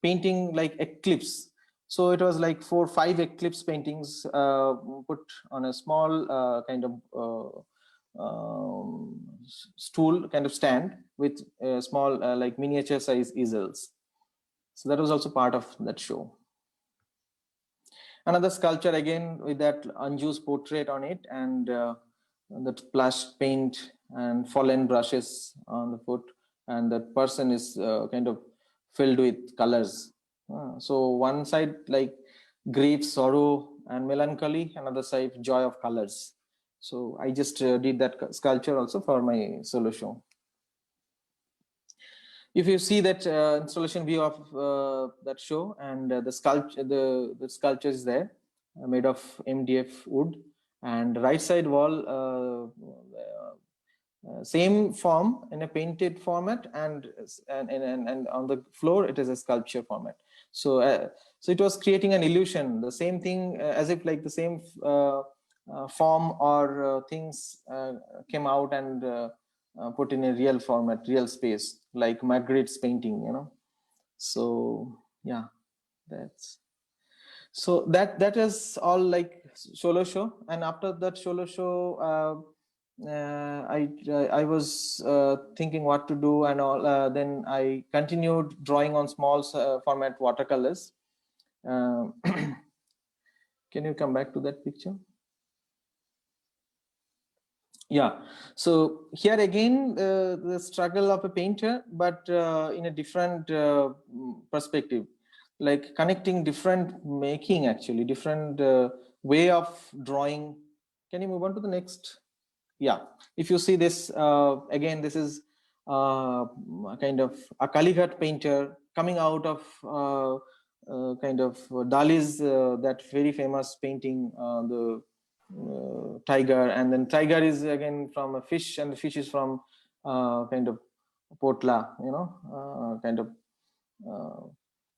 painting like eclipse. So it was like 4 or 5 eclipse paintings put on a small kind of stool kind of stand with small like miniature size easels. So that was also part of that show. Another sculpture again with that Anju's portrait on it, and that splashed paint and fallen brushes on the foot, and that person is kind of filled with colors. So one side like grief, sorrow and melancholy, another side joy of colors. So I just did that sculpture also for my solo show. If you see that installation view of that show, and the sculpture is there made of MDF wood, and right side wall same form in a painted format, and on the floor it is a sculpture format. So so it was creating an illusion, the same thing as if like the same form or things came out and put in a real format, real space, like Magritte's painting, you know. So yeah, that's so that is all like solo show. And after that solo show, I was thinking what to do and all. Then I continued drawing on small format watercolors. Can you come back to that picture? Yeah, so here again the struggle of a painter, but in a different perspective, like connecting different making, actually different way of drawing. Can you move on to the next? Yeah, if you see this again, this is kind of a Kalighat painter coming out of kind of Dali's that very famous painting, the tiger, and then tiger is again from a fish, and the fish is from kind of potla, kind of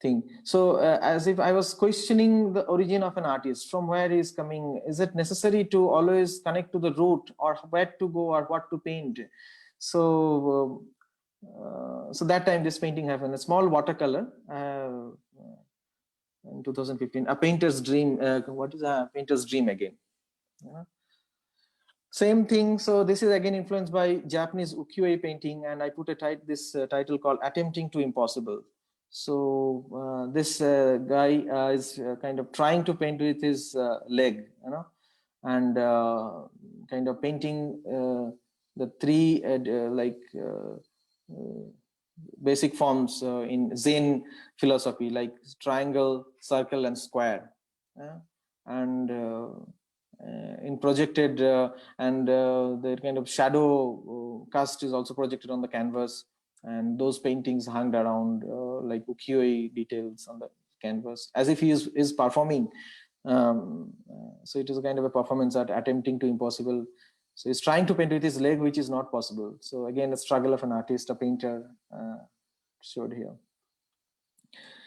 thing. So as if I was questioning the origin of an artist, from where he is coming. Is it necessary to always connect to the root, or where to go, or what to paint? So so that time this painting happened, a small watercolor in 2015, a painter's dream. What is a painter's dream again? Same thing. So this is again influenced by Japanese ukiyo-e painting, and I put this title called Attempting to Impossible. So this guy is kind of trying to paint with his leg, and kind of painting the three basic forms in Zen philosophy, like triangle, circle, and square, and in projected and the kind of shadow cast is also projected on the canvas, and those paintings hung around like ukiyo-e details on the canvas, as if he is performing. So it is a kind of a performance art, attempting to impossible. So he's trying to paint with his leg, which is not possible. So again, a struggle of an artist, a painter, showed here.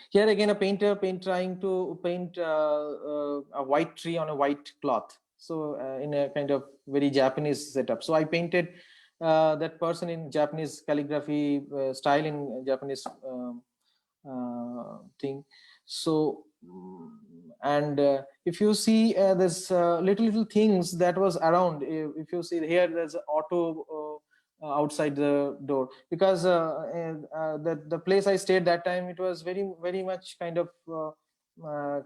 Here again, a painter trying to paint a white tree on a white cloth. So in a kind of very Japanese setup. So I painted that person in Japanese calligraphy style, in Japanese thing. So and if you see this little things that was around, if you see here, there's an auto outside the door, because the place I stayed that time, it was very much kind of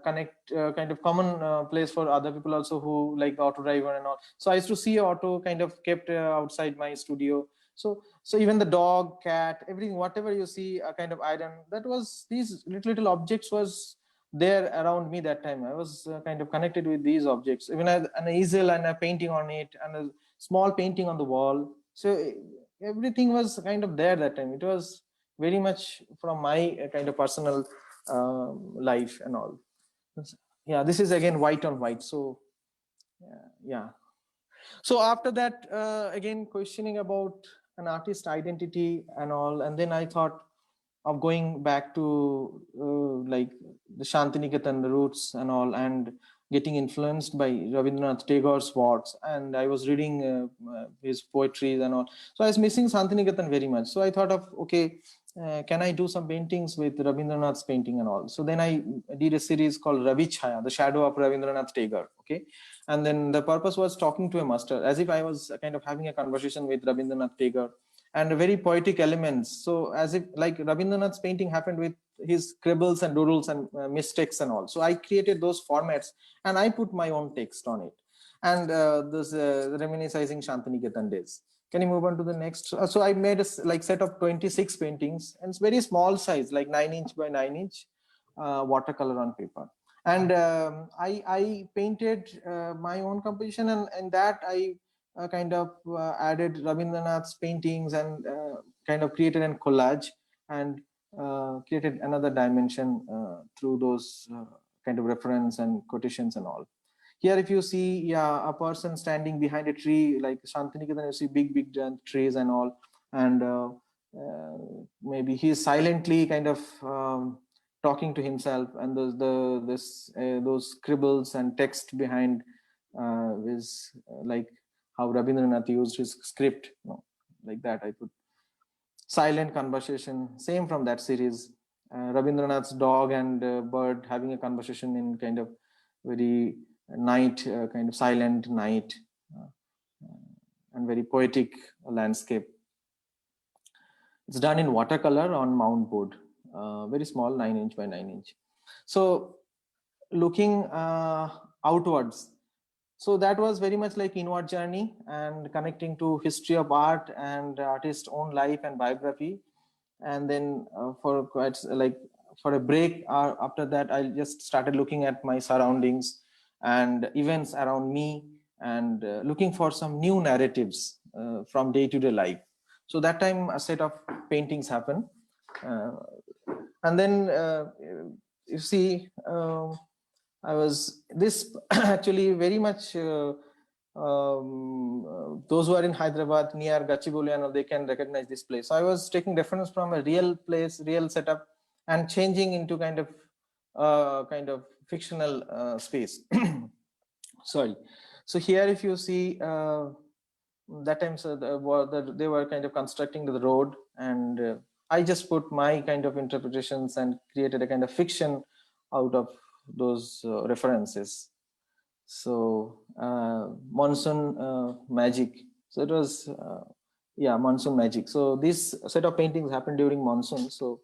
kind of common place for other people also who like auto driver and all. So I used to see auto kind of kept outside my studio. So even the dog, cat, everything, whatever you see, a kind of iron, that was, these little objects was there around me that time. I was kind of connected with these objects, even an easel and a painting on it, and a small painting on the wall. So everything was kind of there that time. It was very much from my kind of personal life and all. Yeah, this is again white on white. So yeah. So after that, again questioning about an artist identity and all, and then I thought of going back to like the Shantiniketan, the roots and all, and getting influenced by Rabindranath Tagore's works. And I was reading his poetry and all. So I was missing Shantiniketan very much. So I thought of, okay, can I do some paintings with Rabindranath's painting and all? So then I did a series called Ravi Chhaya, the shadow of Rabindranath Tagore. Okay. And then the purpose was talking to a master, as if I was kind of having a conversation with Rabindranath Tagore, and very poetic elements. So as if like Rabindranath's painting happened with his scribbles and doodles and mistakes and all. So I created those formats and I put my own text on it. And this reminiscing Shantiniketan days. Can you move on to the next? So I made a like set of 26 paintings, and it's very small size, like 9" by 9" watercolor on paper. And I painted my own composition, and that I kind of added Rabindranath's paintings and kind of created a collage and created another dimension through those kind of reference and quotations and all. Here, if you see, yeah, a person standing behind a tree, like Shantiniketan, you see big trees and all, and maybe he's silently kind of talking to himself, and those scribbles and text behind is like how Rabindranath used his script, like that. I put silent conversation, same from that series. Rabindranath's dog and bird having a conversation in kind of very night, kind of silent night, and very poetic landscape. It's done in watercolor on mount board, very small, 9" by 9". So looking outwards, so that was very much like inward journey and connecting to history of art and artist's own life and biography. And then for quite like for a break after that, I just started looking at my surroundings and events around me, and looking for some new narratives from day-to-day life. So that time a set of paintings happened, and then you see, I was this actually very much. Those who are in Hyderabad near Gachibowli and all, they can recognize this place. So I was taking reference from a real place, real setup, and changing into kind of fictional space. Sorry. So here, if you see, that time, so they were kind of constructing the road, and I just put my kind of interpretations and created a kind of fiction out of those references. So monsoon magic. So it was monsoon magic. So this set of paintings happened during monsoon. So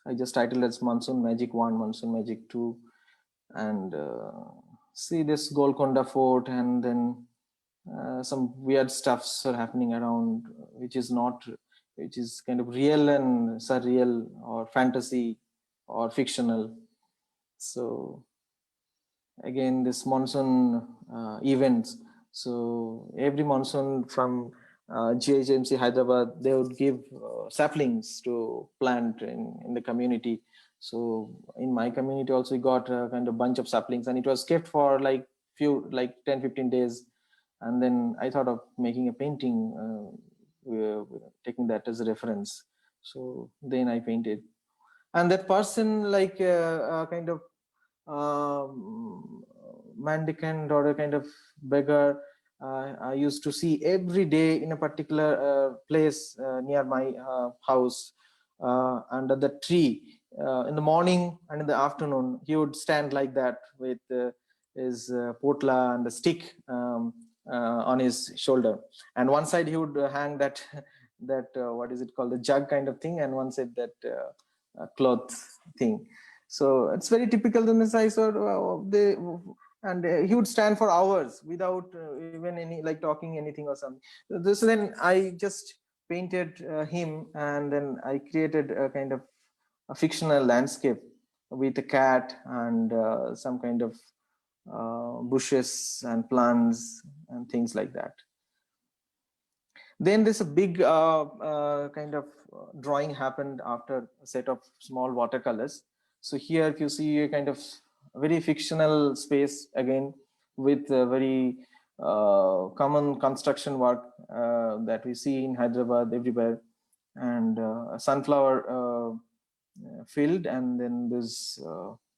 I just titled as Monsoon Magic 1, Monsoon Magic 2, and see this Golconda Fort, and then some weird stuffs are happening around, which is kind of real and surreal or fantasy or fictional. So again, this monsoon events. So every monsoon from GHMC Hyderabad, they would give saplings to plant in the community. So in my community also, we got a kind of bunch of saplings, and it was kept for like 10-15 days. And then I thought of making a painting, taking that as a reference. So then I painted, and that person, like kind of mendicant or a kind of beggar, I used to see every day in a particular place near my house, under the tree, in the morning and in the afternoon. He would stand like that with his potla and the stick on his shoulder, and one side he would hang that what is it called, the jug kind of thing, and one side that cloth thing. So it's very typical in this. I saw he would stand for hours without even any like talking anything or something. So then I just painted him, and then I created a kind of a fictional landscape with a cat and some kind of bushes and plants and things like that. Then this big kind of drawing happened after a set of small watercolors. So here, if you see a kind of very fictional space again, with very common construction work that we see in Hyderabad everywhere, and a sunflower field, and then this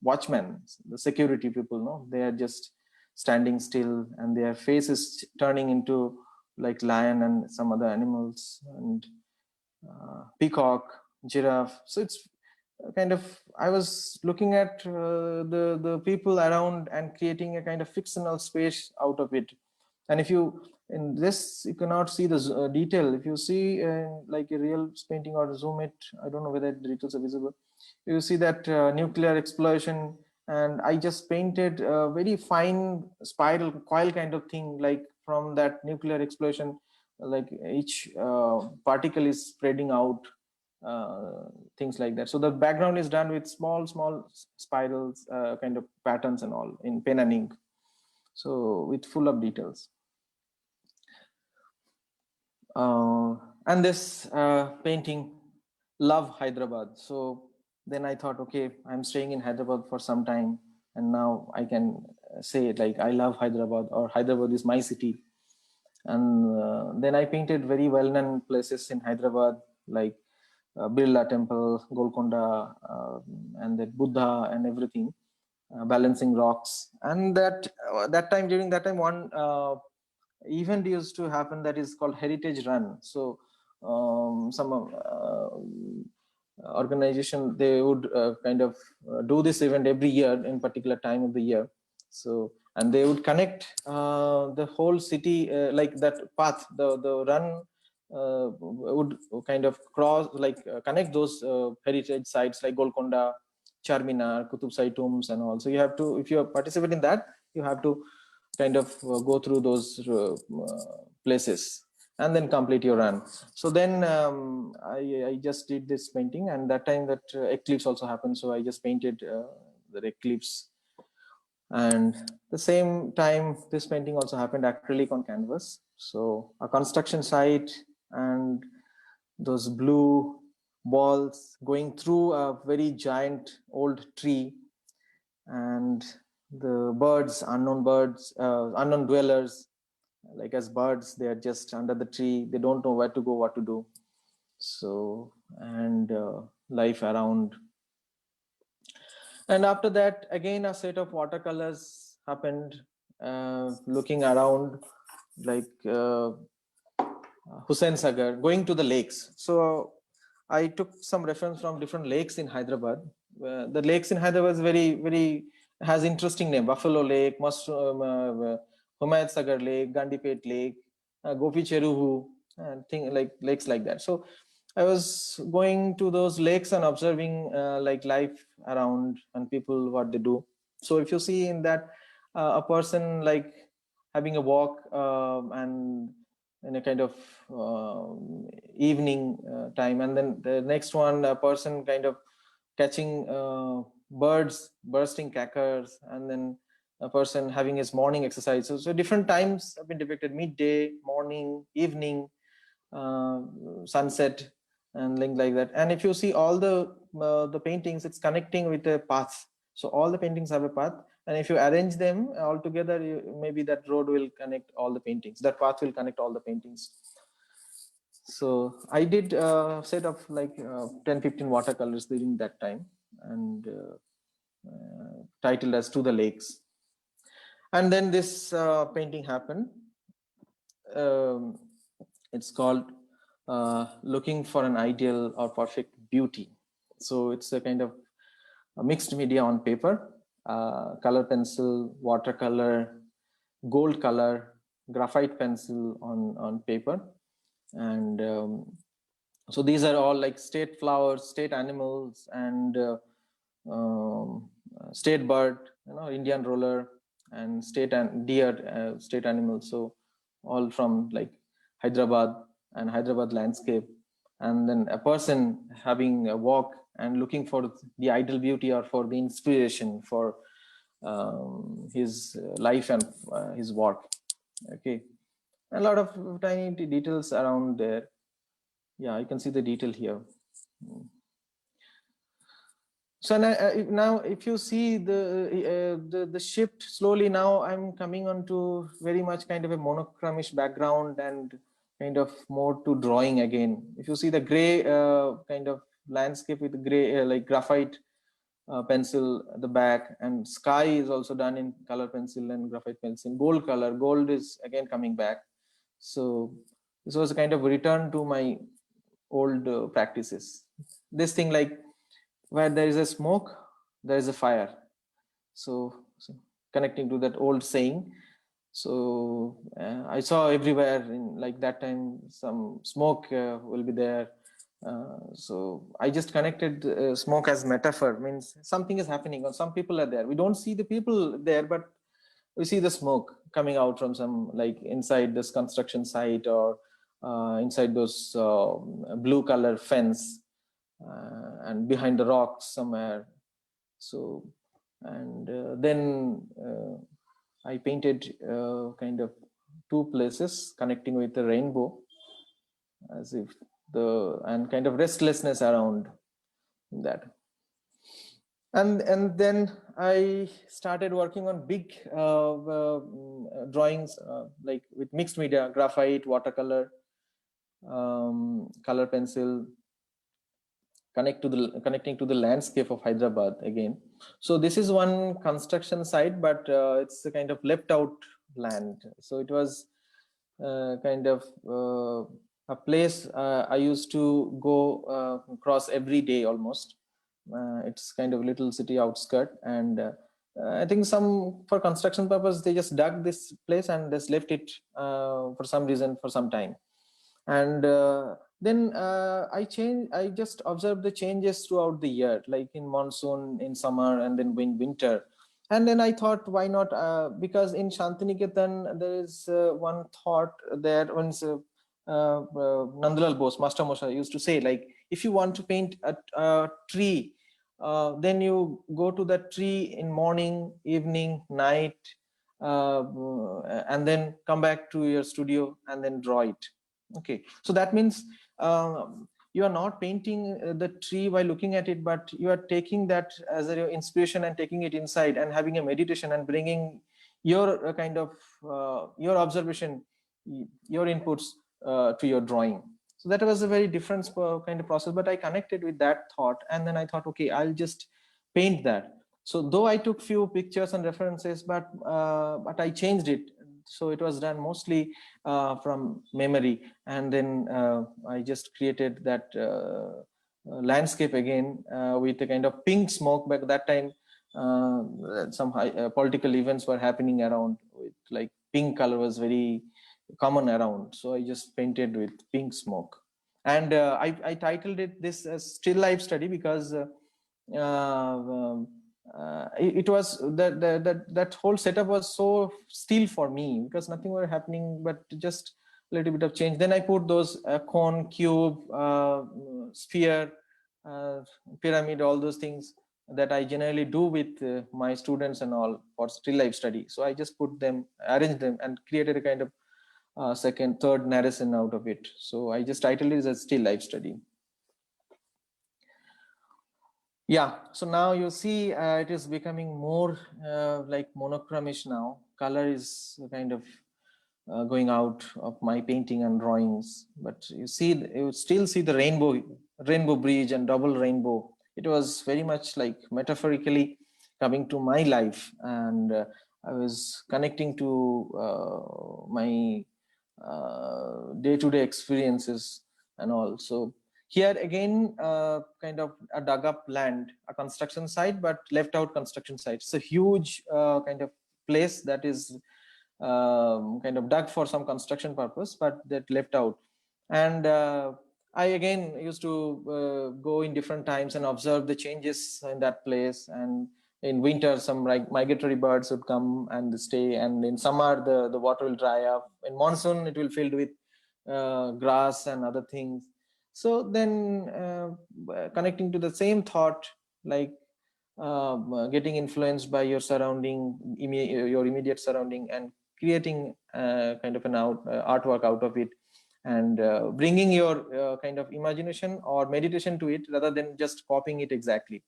watchmen, the security people, no, they are just standing still, and their face is turning into like lion and some other animals, and peacock, giraffe. So it's kind of, I was looking at the people around and creating a kind of fictional space out of it. And if you, in this, you cannot see the detail. If you see like a real painting or zoom it, I don't know whether the details are visible. You see that nuclear explosion, and I just painted a very fine spiral coil kind of thing, like from that nuclear explosion, like each particle is spreading out, things like that. So the background is done with small spirals, kind of patterns and all, in pen and ink, so with full of details. And this painting, Love Hyderabad. So then I thought, okay, I'm staying in Hyderabad for some time, and now I can say it like I love Hyderabad, or Hyderabad is my city. And then I painted very well-known places in Hyderabad, like Birla Temple, Golconda, and the Buddha and everything, balancing rocks. And during that time, one event used to happen that is called Heritage Run. So some organization, they would kind of do this event every year in particular time of the year. So, and they would connect the whole city, like that path, the run would kind of cross, like connect those heritage sites like Golconda, Charminar, Qutub Sai tombs and all. So you have to, if you participate in that, you have to kind of go through those places and then complete your run. So then I just did this painting, and that time that eclipse also happened. So I just painted the eclipse. And the same time, this painting also happened acrylic on canvas. So a construction site, and those blue balls going through a very giant old tree. and the birds, unknown dwellers, like as birds, they are just under the tree. They don't know where to go, what to do. So, and life around. And after that, again, a set of watercolors happened, looking around, like Hussain Sagar, going to the lakes. So I took some reference from different lakes in Hyderabad. The lakes in Hyderabad is very has interesting name: Buffalo Lake, Humayat Sagar Lake, Gandipet Lake, Gopi Cheruhu, and thing like lakes like that. So I was going to those lakes and observing like life around and people, what they do. So if you see in that, a person like having a walk, and in a kind of evening time, and then the next one, a person kind of catching birds bursting crackers, and then a person having his morning exercise. So different times have been depicted: midday, morning, evening, sunset, and things like that. And if you see all the paintings, it's connecting with a path. So all the paintings have a path, and if you arrange them all together, maybe that road will connect all the paintings, that path will connect all the paintings. So I did a set of like 10-15 watercolors during that time, and titled as To the Lakes. And then this painting happened. It's called Looking for an Ideal or Perfect Beauty. So it's a kind of a mixed media on paper, color pencil, watercolor, gold color, graphite pencil on paper. And so these are all like state flowers, state animals, and state bird, Indian roller, and state and deer, state animals. So all from like Hyderabad and Hyderabad landscape. And then a person having a walk and looking for the ideal beauty or for the inspiration for his life and his work. Okay, a lot of tiny details around there. Yeah, you can see the detail here. So now if you see the shift slowly, now I'm coming on to very much kind of a monochromic background and kind of more to drawing again. If you see the gray kind of landscape with gray like graphite pencil at the back, and sky is also done in color pencil and graphite pencil. Gold color, gold is again coming back. So this was a kind of return to my old practices. This thing like where there is a smoke, there is a fire. So connecting to that old saying. So I saw everywhere in like that time some smoke will be there. So I just connected smoke as metaphor, means something is happening or some people are there. We don't see the people there, but we see the smoke coming out from some like inside this construction site or inside those blue color fence and behind the rocks somewhere. So and then I painted kind of two places connecting with the rainbow, as if and kind of restlessness around that. And then I started working on big drawings like with mixed media, graphite, watercolor, color pencil, connecting to the landscape of Hyderabad again. So this is one construction site, but it's a kind of left out land. So it was kind of a place I used to go across every day almost. It's kind of little city outskirt, and I think some for construction purpose they just dug this place and just left it for some reason for some time. And then I just observed the changes throughout the year, like in monsoon, in summer, and then winter. And then I thought, why not? Because in Shantiniketan, there is one thought there. Once Nandalal Bose, Master Mosha, used to say, like, if you want to paint a tree, then you go to that tree in morning, evening, night, and then come back to your studio and then draw it. Okay, so that means you are not painting the tree by looking at it, but you are taking that as your inspiration and taking it inside and having a meditation and bringing your your observation, your inputs to your drawing. So that was a very different kind of process, but I connected with that thought, and then I thought, okay, I'll just paint that. So though I took few pictures and references, but I changed it. So it was done mostly from memory, and then I just created that landscape again with a kind of pink smoke. Back that time, some political events were happening around, with like pink color was very common around. So I just painted with pink smoke, and I titled it this as still life study, because it was that whole setup was so still for me, because nothing were happening but just a little bit of change. Then I put those cone, cube, sphere, pyramid, all those things that I generally do with my students and all for still life study. So I just put them, arranged them, and created a kind of second, third narration out of it. So I just titled it as still life study. Yeah, so now you see it is becoming more like monochromish now. Color is kind of going out of my painting and drawings, but you still see the rainbow bridge and double rainbow. It was very much like metaphorically coming to my life, and I was connecting to my day-to-day experiences and all. So here again, kind of a dug up land, a construction site, but left out construction site. It's a huge kind of place that is kind of dug for some construction purpose, but that left out. And I again used to go in different times and observe the changes in that place. And in winter, some migratory birds would come and stay, and in summer the water will dry up. In monsoon, it will filled with grass and other things. So then connecting to the same thought, like getting influenced by your surrounding, your immediate surrounding, and creating kind of an artwork out of it, and bringing your kind of imagination or meditation to it rather than just copying it exactly.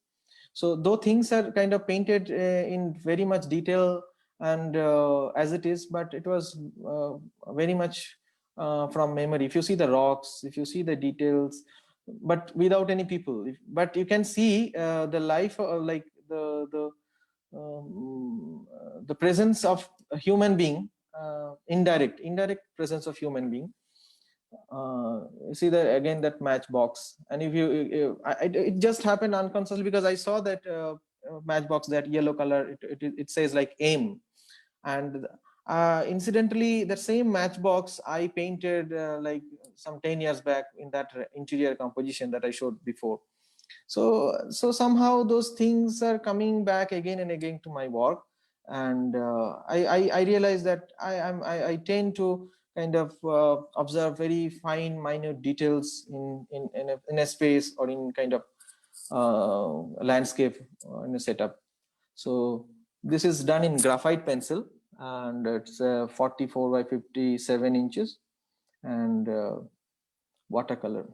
So though things are kind of painted in very much detail and as it is, but it was very much from memory. If you see the rocks, if you see the details, but without any people, but you can see the life, like the presence of a human being, indirect presence of human being. You see that again, that matchbox, and if it just happened unconsciously, because I saw that matchbox, that yellow color, it says like aim, and incidentally that same matchbox I painted like some 10 years back in that interior composition that I showed before. So somehow those things are coming back again and again to my work, and I realize that I tend to kind of observe very fine minute details in a space, or in kind of landscape, in a setup. So this is done in graphite pencil, and it's 44 by 57 inches, and watercolor.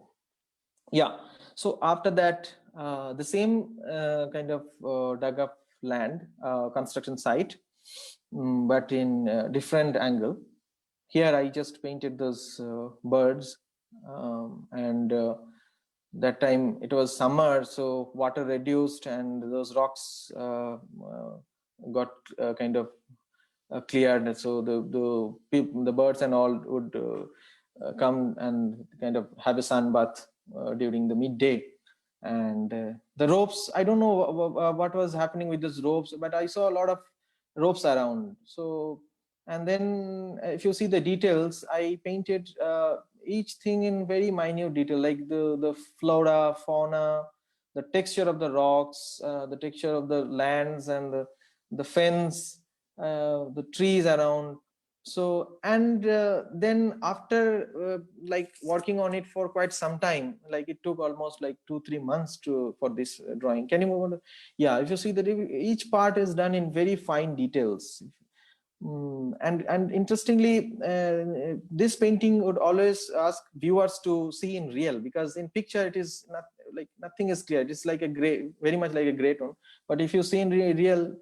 Yeah, so after that, the same kind of dug up land, construction site, but in different angle. Here I just painted those birds, and that time it was summer, so water reduced, and those rocks got kind of cleared. So the birds and all would come and kind of have a sun bath during the midday. And the ropes, I don't know what was happening with those ropes, but I saw a lot of ropes around. So, and then if you see the details, I painted each thing in very minute detail, like the flora, fauna, the texture of the rocks, the texture of the lands, and the fence, the trees around. So, and then after like working on it for quite some time, like it took almost like 2-3 months for this drawing. Can you move on? Yeah, if you see that each part is done in very fine details. And interestingly, this painting would always ask viewers to see in real, because in picture it is not like nothing is clear. It is like a gray, very much like a gray tone. But if you see in real,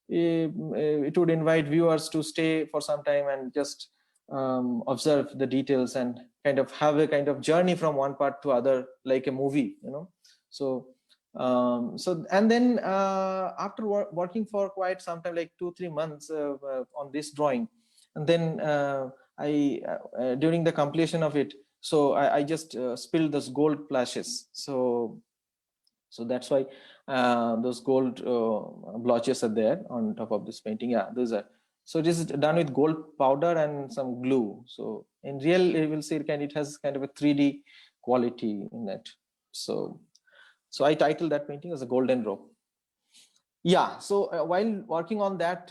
it would invite viewers to stay for some time and just observe the details and kind of have a kind of journey from one part to other, like a movie, you know. So and then after working for quite some time, like 2-3 months on this drawing, and then during the completion of it, so I just spilled those gold flashes. So that's why those gold blotches are there on top of this painting. Yeah, those are. So it is done with gold powder and some glue. So in real, you will see it has kind of a 3D quality in it. So I titled that painting as a Golden Rope. Yeah, so while working on that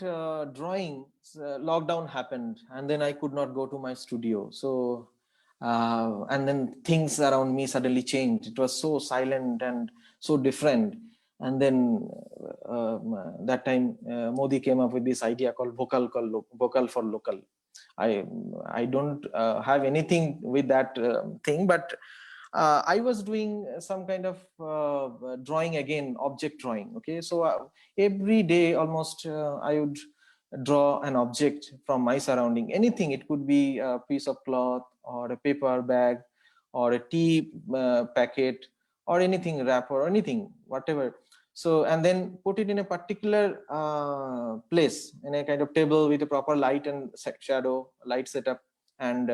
drawing, lockdown happened, and then I could not go to my studio. So and then things around me suddenly changed. It was so silent and so different. And then that time Modi came up with this idea called vocal for local. I don't have anything with that thing, but I was doing some kind of drawing again, object drawing. Okay, so every day almost I would draw an object from my surrounding, anything. It could be a piece of cloth or a paper bag or a tea packet or anything, wrapper or anything, whatever. So, and then put it in a particular place, in a kind of table with a proper light and shadow, light setup, and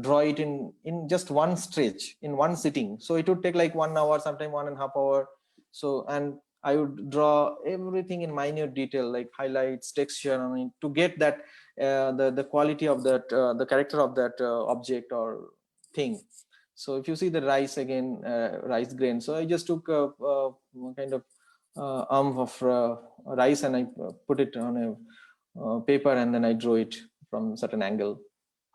draw it in just one stretch, in one sitting. So it would take like 1 hour, sometime 1.5 hours. So, and I would draw everything in minute detail, like highlights, texture, I mean, to get that the quality of that, the character of that object or thing. So if you see the rice again, rice grain. So I just took a kind of arm of rice and I put it on a paper, and then I drew it from certain angle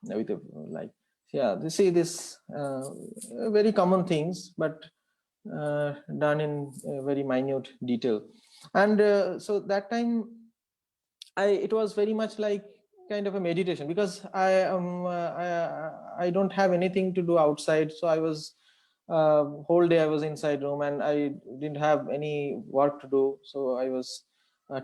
with a like. Yeah, you see this very common things, but done in very minute detail. And so that time it was very much like kind of a meditation, because I don't have anything to do outside. So I was whole day I was inside room and I didn't have any work to do. So I was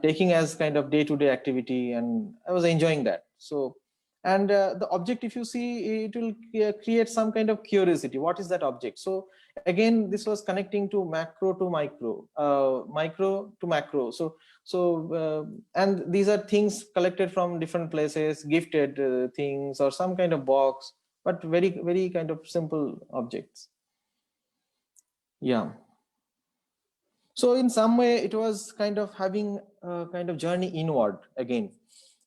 taking as kind of day-to-day activity, and I was enjoying that. So, and the object, if you see, it will create some kind of curiosity. What is that object? So again, this was connecting to macro to micro, micro to macro. So and these are things collected from different places, gifted things or some kind of box, but very, very kind of simple objects. Yeah. So in some way, it was kind of having a kind of journey inward again.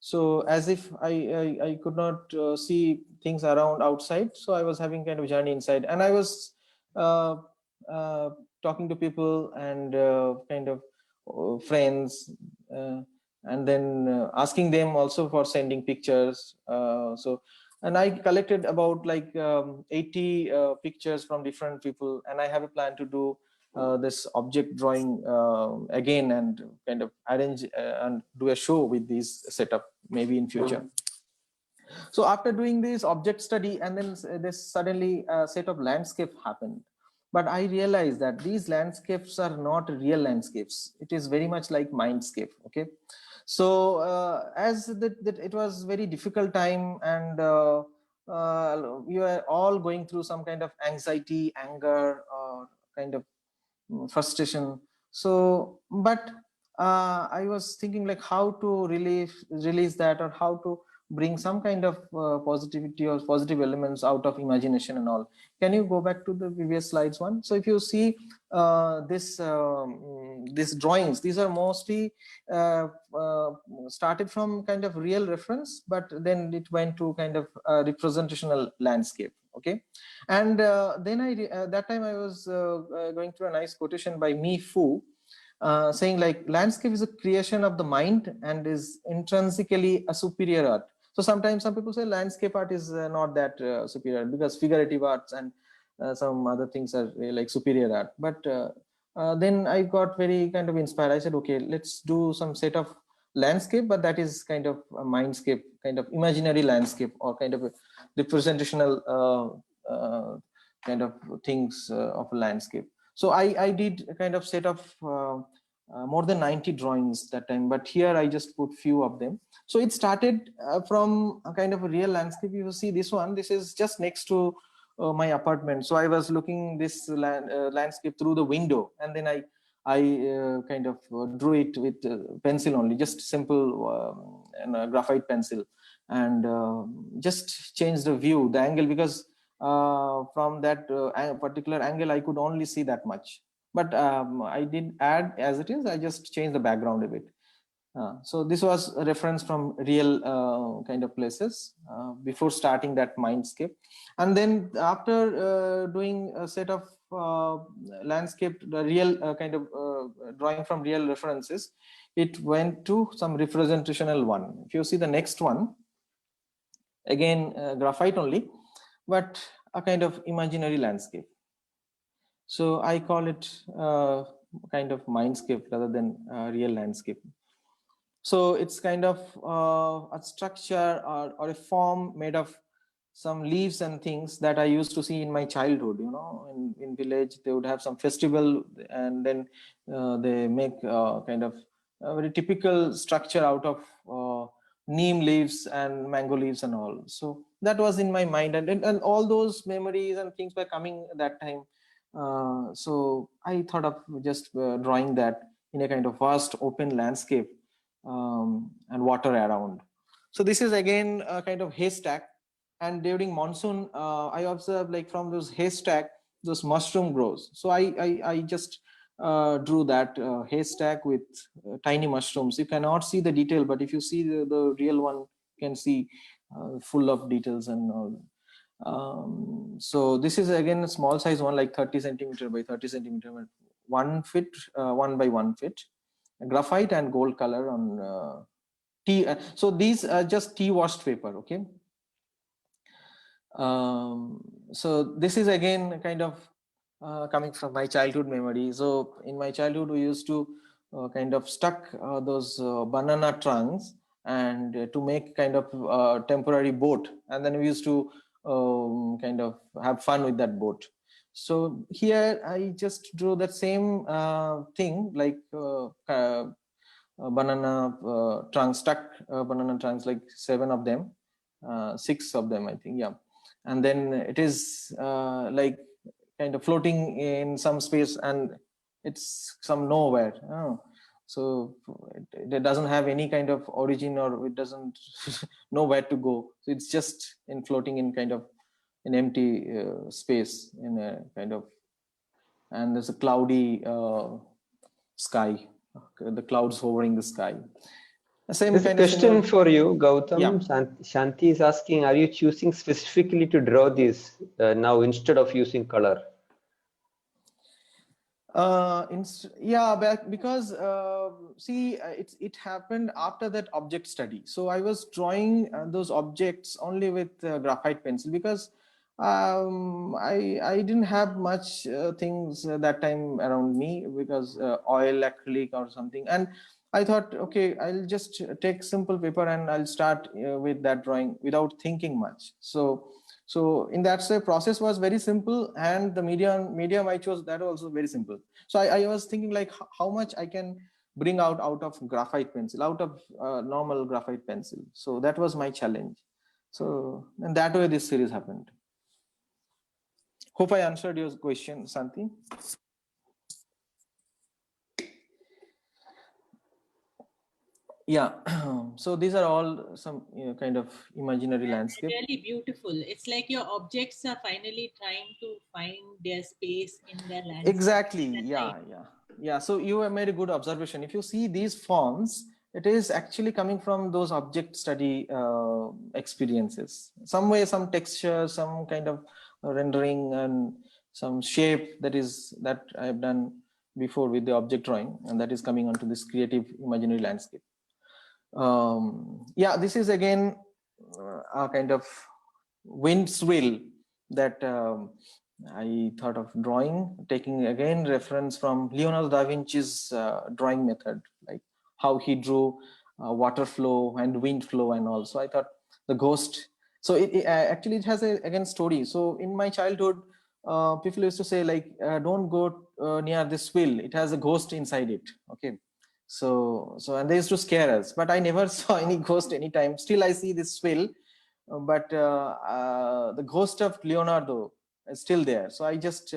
So as if I could not see things around outside, so I was having kind of journey inside, and I was talking to people and kind of friends, and then asking them also for sending pictures. And I collected about like 80 pictures from different people, and I have a plan to do this object drawing again and kind of arrange and do a show with this setup maybe in future. So after doing this object study, and then this suddenly a set of landscape happened. But I realized that these landscapes are not real landscapes. It is very much like mindscape. Okay. So as it was very difficult time, and we were all going through some kind of anxiety, anger, or kind of frustration. So, but I was thinking like how to release that, or how to bring some kind of positivity or positive elements out of imagination and all. Can you go back to the previous slides one? So if you see these drawings, these are mostly started from kind of real reference, but then it went to kind of representational landscape. Okay. And then that time I was going through a nice quotation by Mi Fu, saying like landscape is a creation of the mind and is intrinsically a superior art. So sometimes some people say landscape art is not that superior, because figurative arts and some other things are like superior art. But then I got very kind of inspired. I said, okay, let's do some set of landscape, but that is kind of a mindscape, kind of imaginary landscape, or kind of a representational kind of things of a landscape. So I did a kind of set of more than 90 drawings that time, but here I just put few of them. So it started from a kind of a real landscape. You see this one, this is just next to my apartment. So I was looking this landscape through the window, and then I kind of drew it with pencil only, just simple graphite pencil, and just changed the view, the angle, because from that particular angle I could only see that much. But I did add as it is, I just changed the background a bit. So this was a reference from real kind of places before starting that mindscape. And then after doing a set of landscape, the real kind of drawing from real references, it went to some representational one. If you see the next one, again graphite only, but a kind of imaginary landscape. So I call it kind of mindscape rather than real landscape. So it's kind of a structure or a form made of some leaves and things that I used to see in my childhood. You know, in village they would have some festival, and then they make kind of a very typical structure out of neem leaves and mango leaves and all. So that was in my mind, and all those memories and things were coming that time. So I thought of just drawing that in a kind of vast open landscape and water around. So this is again a kind of haystack, and during monsoon I observed, like, from those haystack those mushroom grows. So I just drew that haystack with tiny mushrooms. You cannot see the detail, but if you see the real one, you can see full of details and all. So this is again a small size one, like 30 centimeter by 30 centimeter, 1 feet, 1 by 1 feet, graphite and gold color on tea. So these are just tea washed paper. Okay. So this is again kind of coming from my childhood memory. So in my childhood, we used to kind of stuck those banana trunks and to make kind of temporary boat, and then we used to kind of have fun with that boat. So here I just drew that same thing, like banana trunks, stuck banana trunks, like 7 of them, 6 of them, I think, yeah. And then it is like kind of floating in some space, and it's some nowhere. Oh. So it doesn't have any kind of origin, or it doesn't know where to go. So it's just in floating in kind of an empty space in a kind of, and there's a cloudy sky, the clouds hovering the sky. The same There's kind a question of for you, Goutam. Yeah. Shanti is asking, are you choosing specifically to draw this now instead of using color? Yeah, because see, it happened after that object study. So I was drawing those objects only with graphite pencil, because I didn't have much things that time around me, because oil, acrylic or something. And I thought, okay, I'll just take simple paper and I'll start with that drawing without thinking much. So in that way, process was very simple, and the medium I chose, that was also very simple. So I was thinking, like, how much I can bring out of graphite pencil, out of normal graphite pencil. So that was my challenge. So in that way, this series happened. Hope I answered your question, Santi. Yeah, so these are all some kind of imaginary landscape. Really beautiful. It's like your objects are finally trying to find their space in their landscape. Exactly. Yeah. So you have made a good observation. If you see these forms, it is actually coming from those object study experiences. Some way, some texture, some kind of rendering, and some shape that I have done before with the object drawing, and that is coming onto this creative imaginary landscape. Yeah, this is again a kind of wind swill that I thought of drawing, taking again reference from Leonardo da Vinci's drawing method, like how he drew water flow and wind flow and all. So I thought the ghost. So actually it has a again story. So in my childhood, people used to say like, don't go near this well. It has a ghost inside it. Okay. So and they used to scare us, but I never saw any ghost anytime. Still I see this well, but the ghost of Leonardo is still there. So I just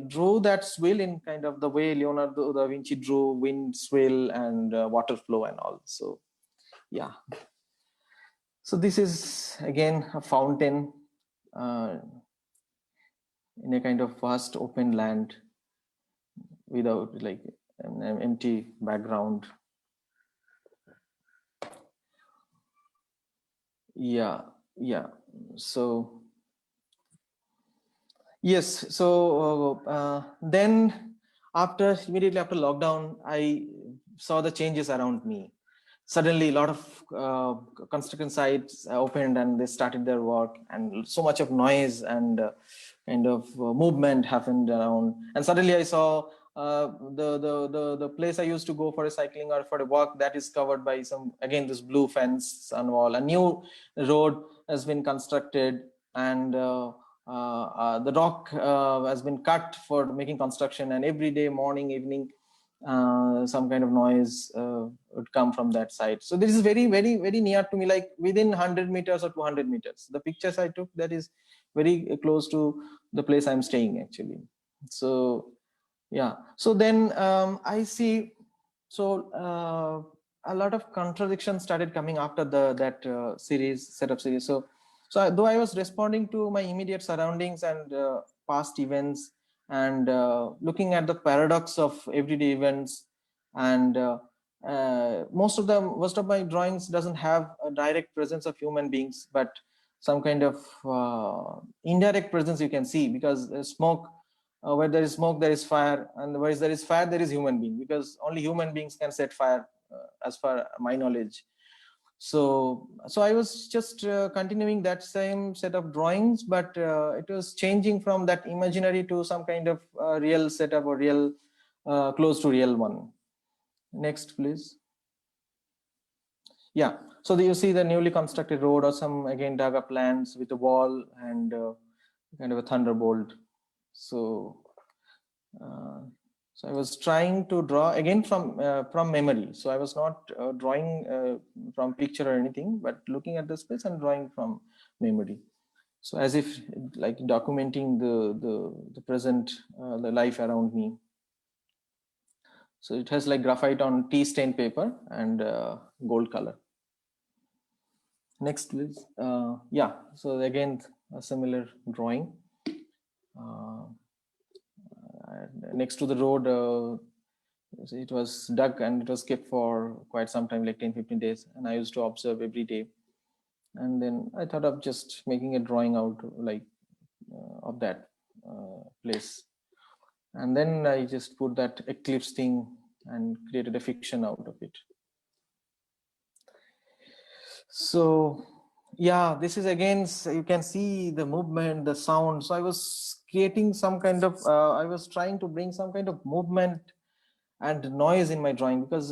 drew that swell in kind of the way Leonardo da Vinci drew wind swell and water flow and all. So yeah. So this is again a fountain in a kind of vast open land without like an empty background. Yeah. So yes. So then immediately after lockdown, I saw the changes around me. Suddenly, a lot of construction sites opened and they started their work, and so much of noise and kind of movement happened around. And suddenly, I saw the place I used to go for a cycling or for a walk, that is covered by this blue fence and wall. A new road has been constructed, and the rock has been cut for making construction. And every day, morning, evening, some kind of noise would come from that side. So this is very, very, very near to me, like within 100 meters or 200 meters. The pictures I took, that is very close to the place I'm staying actually. So yeah. So then I see, so a lot of contradictions started coming after that setup series. So though I was responding to my immediate surroundings and past events, and looking at the paradox of everyday events, and most of my drawings doesn't have a direct presence of human beings, but some kind of indirect presence you can see, because smoke, where there is smoke there is fire, and where there is fire there is human being, because only human beings can set fire, as far my knowledge. So I was just continuing that same set of drawings, but it was changing from that imaginary to some kind of real setup, or real close to real one. Next please. Yeah, so you see the newly constructed road, or some again dug up lands with a wall and kind of a thunderbolt. So I was trying to draw again from memory. So I was not drawing from picture or anything, but looking at the space and drawing from memory. So as if like documenting the present, the life around me. So it has like graphite on tea stained paper and gold color. Next please. Yeah, so again a similar drawing. Next to the road, it was dug and it was kept for quite some time, like 10-15 days, and I used to observe every day. And then I thought of just making a drawing out like of that place, and then I just put that eclipse thing and created a fiction out of it. So yeah, this is again, you can see the movement, the sound. So I was creating some kind of I was trying to bring some kind of movement and noise in my drawing, because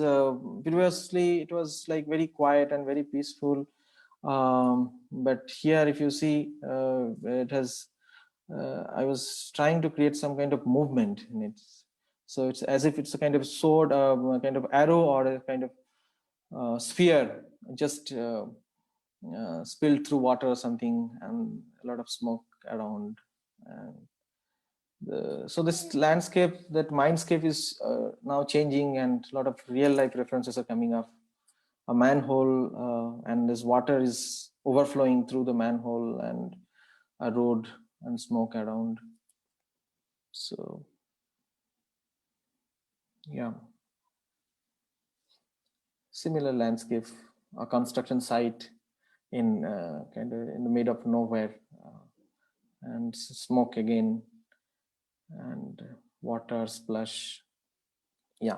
previously it was like very quiet and very peaceful, but here if you see, it has I was trying to create some kind of movement in it. So it's as if it's a kind of sword, a kind of arrow, or a kind of sphere just spilled through water or something, and a lot of smoke around. And so this landscape, that mindscape is now changing, and a lot of real life references are coming up. A manhole, and this water is overflowing through the manhole, and a road and smoke around. So yeah, similar landscape, a construction site in kind of in the middle of nowhere, and smoke again, and water splash. Yeah,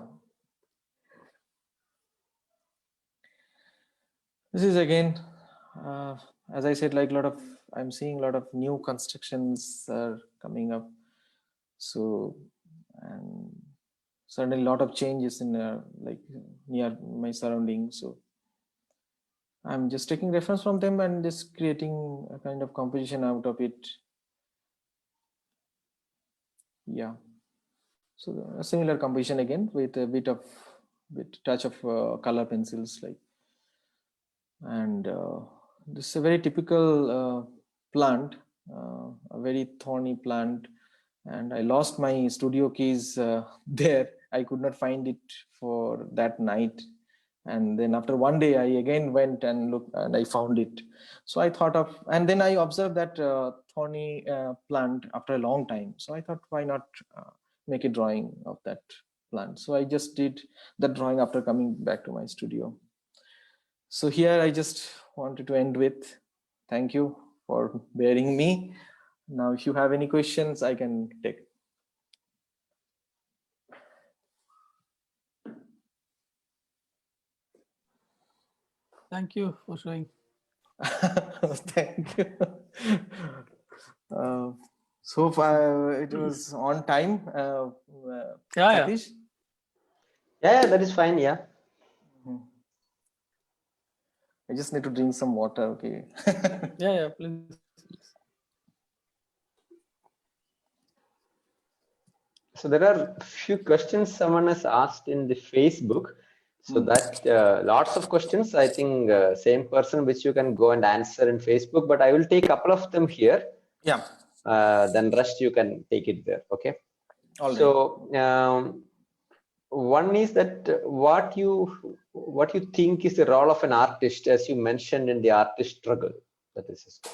this is again, as I said, like I'm seeing a lot of new constructions are coming up. So, and certainly a lot of changes in like near my surroundings. So I'm just taking reference from them and just creating a kind of composition out of it. Yeah. So a similar composition again with a bit touch of color pencils, like, and this is a very typical plant, a very thorny plant, and I lost my studio keys there. I could not find it for that night, and then after one day I again went and looked and I found it. So I thought of, and then I observed that thorny plant after a long time. So I thought, why not make a drawing of that plant? So I just did that drawing after coming back to my studio. So here I just wanted to end with thank you for bearing me. Now, if you have any questions, I can take. Thank you for showing. Thank you. So far, it was on time. Yeah. Satish? Yeah, that is fine. Yeah. I just need to drink some water. Okay. Yeah, please. So there are a few questions someone has asked in the Facebook. So that lots of questions, I think same person which you can go and answer in Facebook, but I will take a couple of them here. Yeah. Then rest you can take it there. Okay. All right. So one is that what you think is the role of an artist, as you mentioned in the artist struggle. That is a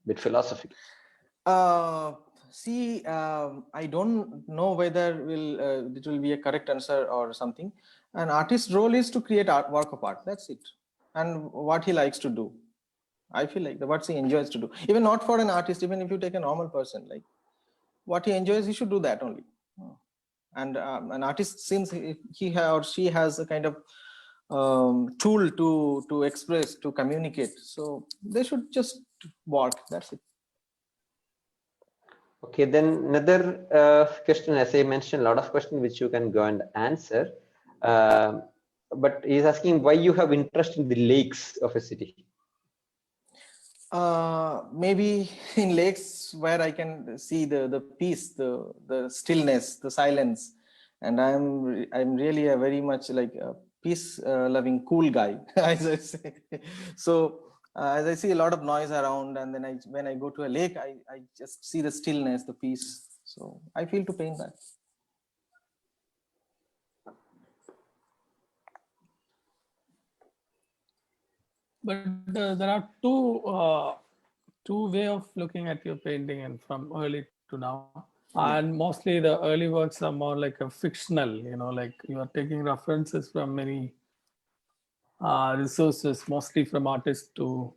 bit philosophical. See, I don't know whether it will be a correct answer or something. An artist's role is to create work of art. That's it. And what he likes to do. I feel like what he enjoys to do. Even not for an artist, even if you take a normal person, like what he enjoys, he should do that only. And an artist, since he or she has a kind of tool to express, to communicate, so they should just work. That's it. Okay, then another question, as I mentioned, a lot of questions which you can go and answer. But he's asking why you have interest in the lakes of a city. Maybe in lakes where I can see the peace, the stillness, the silence, and I'm really a very much like a peace loving, cool guy, as I say. So as I see a lot of noise around, and then when I go to a lake, I just see the stillness, the peace. So I feel to paint that. But there are two way of looking at your painting, and from early to now. And mostly the early works are more like a fictional, like you are taking references from many resources, mostly from artists to.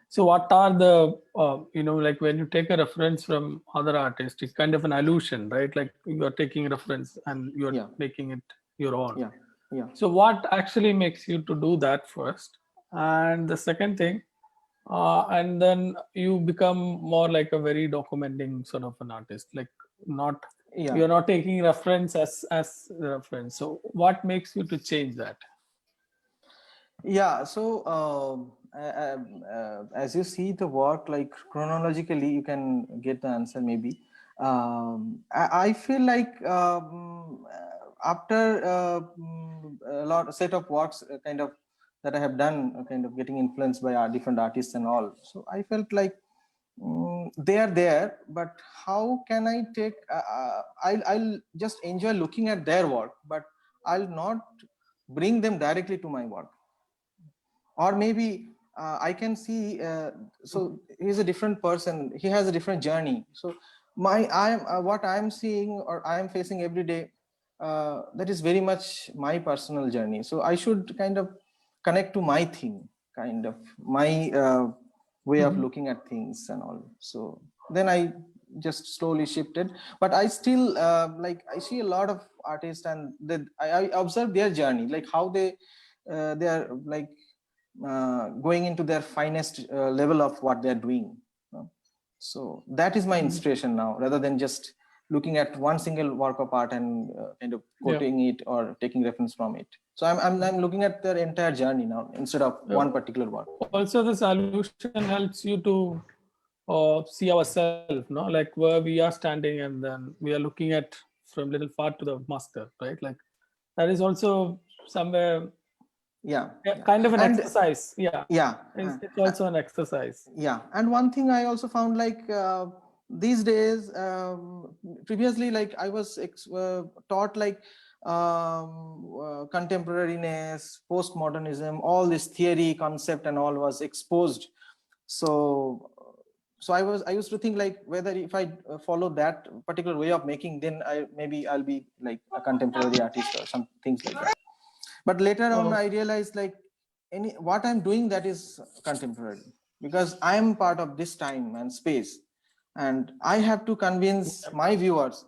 So what are the, like when you take a reference from other artists, it's kind of an allusion, right? Like you are taking a reference and you're making it your own. So what actually makes you to do that first? And the second thing, and then you become more like a very documenting sort of an artist, like not you're not taking reference as reference. So what makes you to change that? So as you see the work, like chronologically, you can get the answer maybe. I feel like after a set of works kind of that I have done, kind of getting influenced by our different artists and all. So I felt like they are there, but how can I take, I'll just enjoy looking at their work, but I'll not bring them directly to my work. Or maybe I can see, so he's a different person, he has a different journey. So what I'm seeing or I'm facing every day, that is very much my personal journey. So I should kind of connect to my thing, kind of my way of looking at things and all. So then I just slowly shifted, but I still like I see a lot of artists, and I observe their journey, like how they are like going into their finest level of what they're doing. So that is my inspiration now, rather than just looking at one single work of art and kind of quoting it or taking reference from it. So I'm looking at their entire journey now instead of one particular work. Also, this allusion helps you to see ourselves, no, like where we are standing, and then we are looking at from little far to the master, right? Like that is also somewhere kind of an exercise. It's also an exercise. And one thing I also found, like these days, previously, like I was taught like contemporariness, postmodernism, all this theory, concept and all was exposed. So I used to think like whether if I follow that particular way of making, then maybe I'll be like a contemporary artist or some things like that. But later on, I realized like what I'm doing, that is contemporary, because I'm part of this time and space, and I have to convince my viewers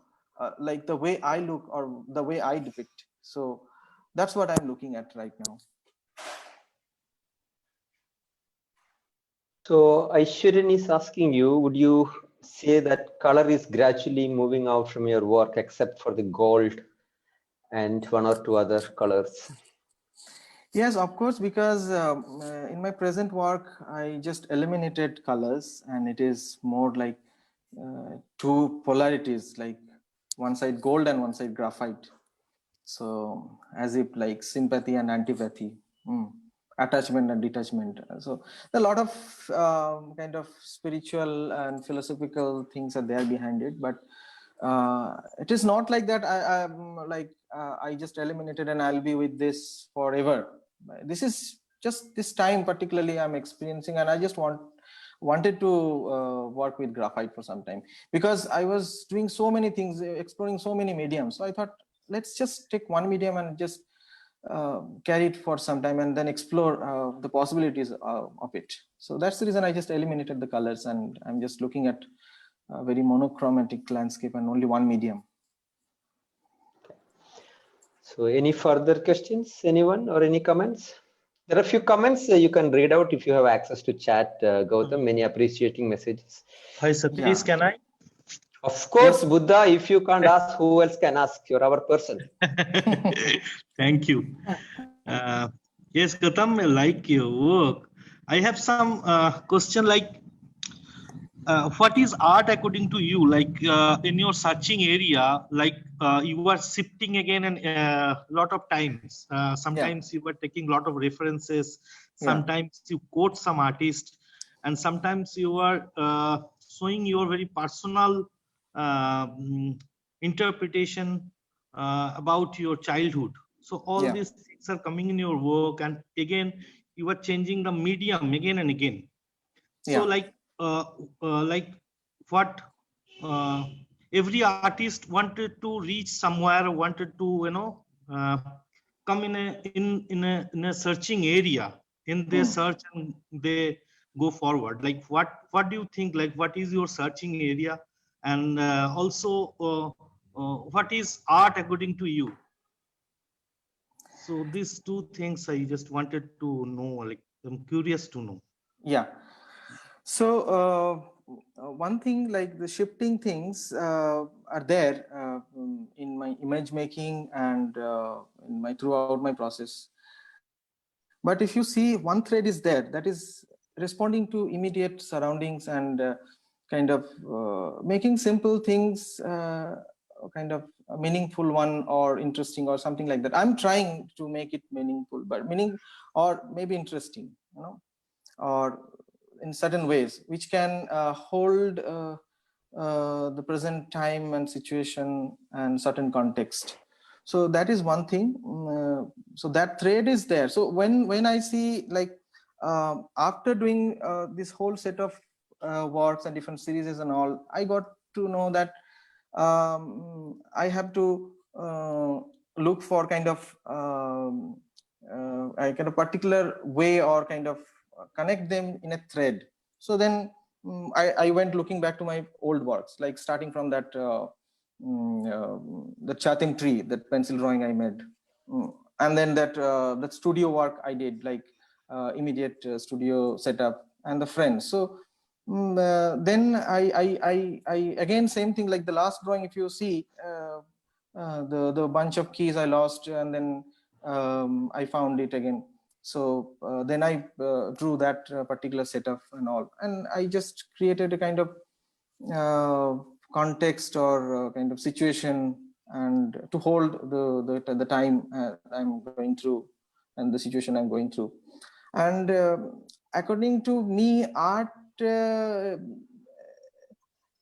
like the way I look or the way I depict. So that's what I'm looking at right now. So Aishwaryan is asking you, would you say that color is gradually moving out from your work except for the gold and one or two other colors? Yes, of course, because in my present work, I just eliminated colors, and it is more like two polarities, like one side gold and one side graphite. So as if like sympathy and antipathy, attachment and detachment. So a lot of kind of spiritual and philosophical things are there behind it, but it is not like that. I just eliminated and I'll be with this forever. This is just this time particularly I'm experiencing, and I just wanted to work with graphite for some time, because I was doing so many things, exploring so many mediums. So I thought, let's just take one medium and just carry it for some time and then explore the possibilities of it. So that's the reason I just eliminated the colors, and I'm just looking at a very monochromatic landscape and only one medium. So any further questions, anyone, or any comments? There are a few comments you can read out if you have access to chat, Goutam. Many appreciating messages. Hi, Satish, can I? Of course, yes. Buddha, if you can't ask, who else can ask? You're our person. Thank you. Yes, Goutam, I like your work. I have some question like, what is art according to you? Like in your searching area, like you are shifting again and a lot of times. Sometimes you are taking a lot of references. Sometimes you quote some artist, and sometimes you are showing your very personal interpretation about your childhood. So all these things are coming in your work, and again you are changing the medium again and again. So like what every artist wanted to reach somewhere, wanted to come in a searching area, in their search, and they go forward. Like what do you think, like what is your searching area, and also what is art according to you? So these two things I just wanted to know, like I'm curious to know. So one thing, like the shifting things are there in my image making and in my throughout my process. But if you see, one thread is there that is responding to immediate surroundings and kind of making simple things kind of a meaningful one or interesting or something like that. I'm trying to make it meaningful, but or maybe interesting, or in certain ways which can hold the present time and situation and certain context. So that is one thing. So that thread is there. So when I see, like after doing this whole set of works and different series and all, I got to know that I have to look for kind of a kind of particular way or kind of connect them in a thread. So then I went looking back to my old works, like starting from that the chatting tree, that pencil drawing I made, and then that studio work I did, like immediate studio setup, and the friends. So then I again, same thing like the last drawing. If you see the bunch of keys I lost, and then I found it again. So then I drew that particular setup and all, and I just created a kind of context or kind of situation, and to hold the time I'm going through and the situation I'm going through. And according to me, art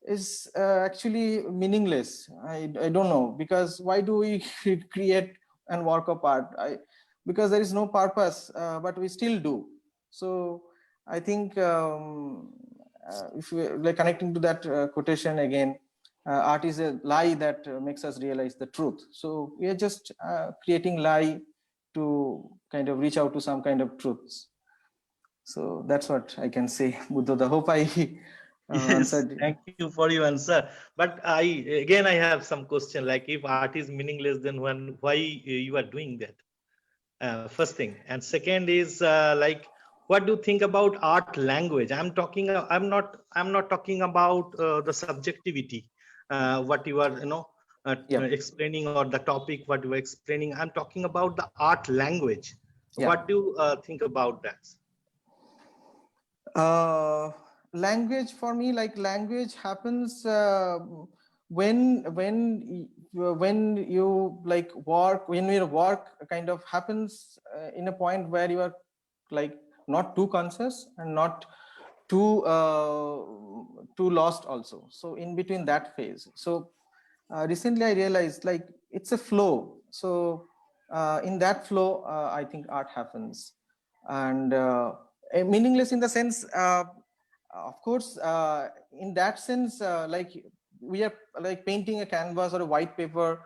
is actually meaningless. I don't know, because why do we create and work of art? Because there is no purpose, but we still do. So I think if we like connecting to that quotation again, art is a lie that makes us realize the truth. So we are just creating lie to kind of reach out to some kind of truths. So that's what I can say. Buddha, I hope I Yes, answered. thank you for your answer. But I have some question, like if art is meaningless, then why you are doing that? First thing, and second is like, what do you think about art language? I'm not talking about the subjectivity, what you are explaining, or the topic what you are explaining. I'm talking about the art language. What do you think about that? Language for me, like language happens when you like work, when your work kind of happens in a point where you are like not too conscious and not too lost also. So in between that phase. So recently I realized like it's a flow. So in that flow, I think art happens. And meaningless in the sense, of course, in that sense, like we are like painting a canvas or a white paper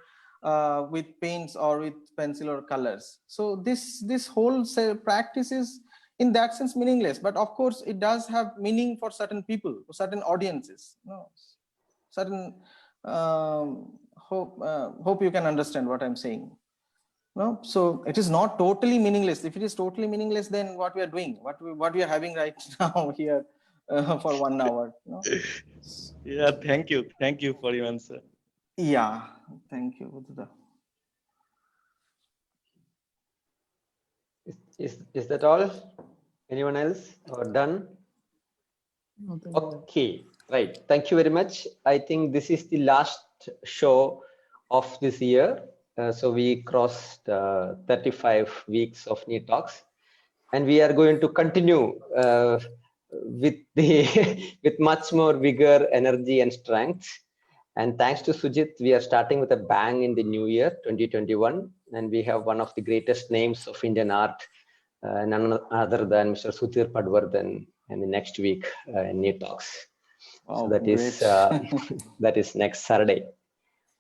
with paints or with pencil or colors. So this whole practice is in that sense meaningless, but of course it does have meaning for certain people, for certain audiences. Certain hope you can understand what I'm saying. No, so it is not totally meaningless. If it is totally meaningless, then what we are doing, what we are having right now here for 1 hour. No? Yeah, thank you for your answer. Yeah, thank you. Is that all? Anyone else or done? Okay, right. Thank you very much. I think this is the last show of this year. So we crossed 35 weeks of Neat Talks, and we are going to continue with the with much more vigor, energy, and strength. And thanks to Sujit, we are starting with a bang in the new year 2021, and we have one of the greatest names of Indian art, none other than Mr. Sudhir Padwardhan, in the next week in Neat Talks. Oh, so that is next Saturday.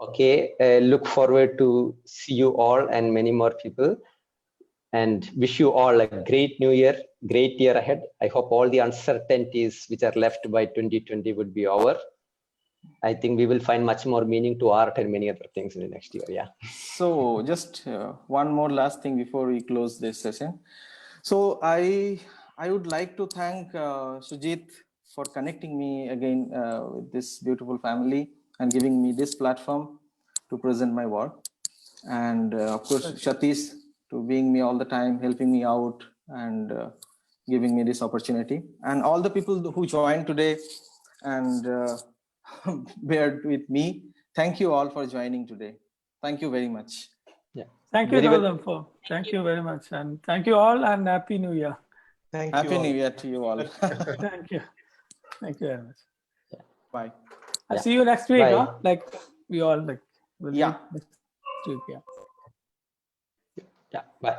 Okay, look forward to see you all and many more people, and wish you all a great new year, great year ahead. I hope all the uncertainties which are left by 2020 would be over. I think we will find much more meaning to art and many other things in the next year. Yeah. So just one more last thing before we close this session. So I would like to thank Sujit for connecting me again with this beautiful family and giving me this platform to present my work. And of course, Satish to being me all the time, helping me out and giving me this opportunity. And all the people who joined today and bear with me. Thank you all for joining today. Thank you very much. Yeah. Thank you, Goutam. Thank you very much. And thank you all, and Happy New Year. Happy New Year to you all. Thank you. Thank you very much. Yeah. Bye. I'll see you next week. Bye. Huh? Like we all like will meet next week. Yeah. Yeah. Bye.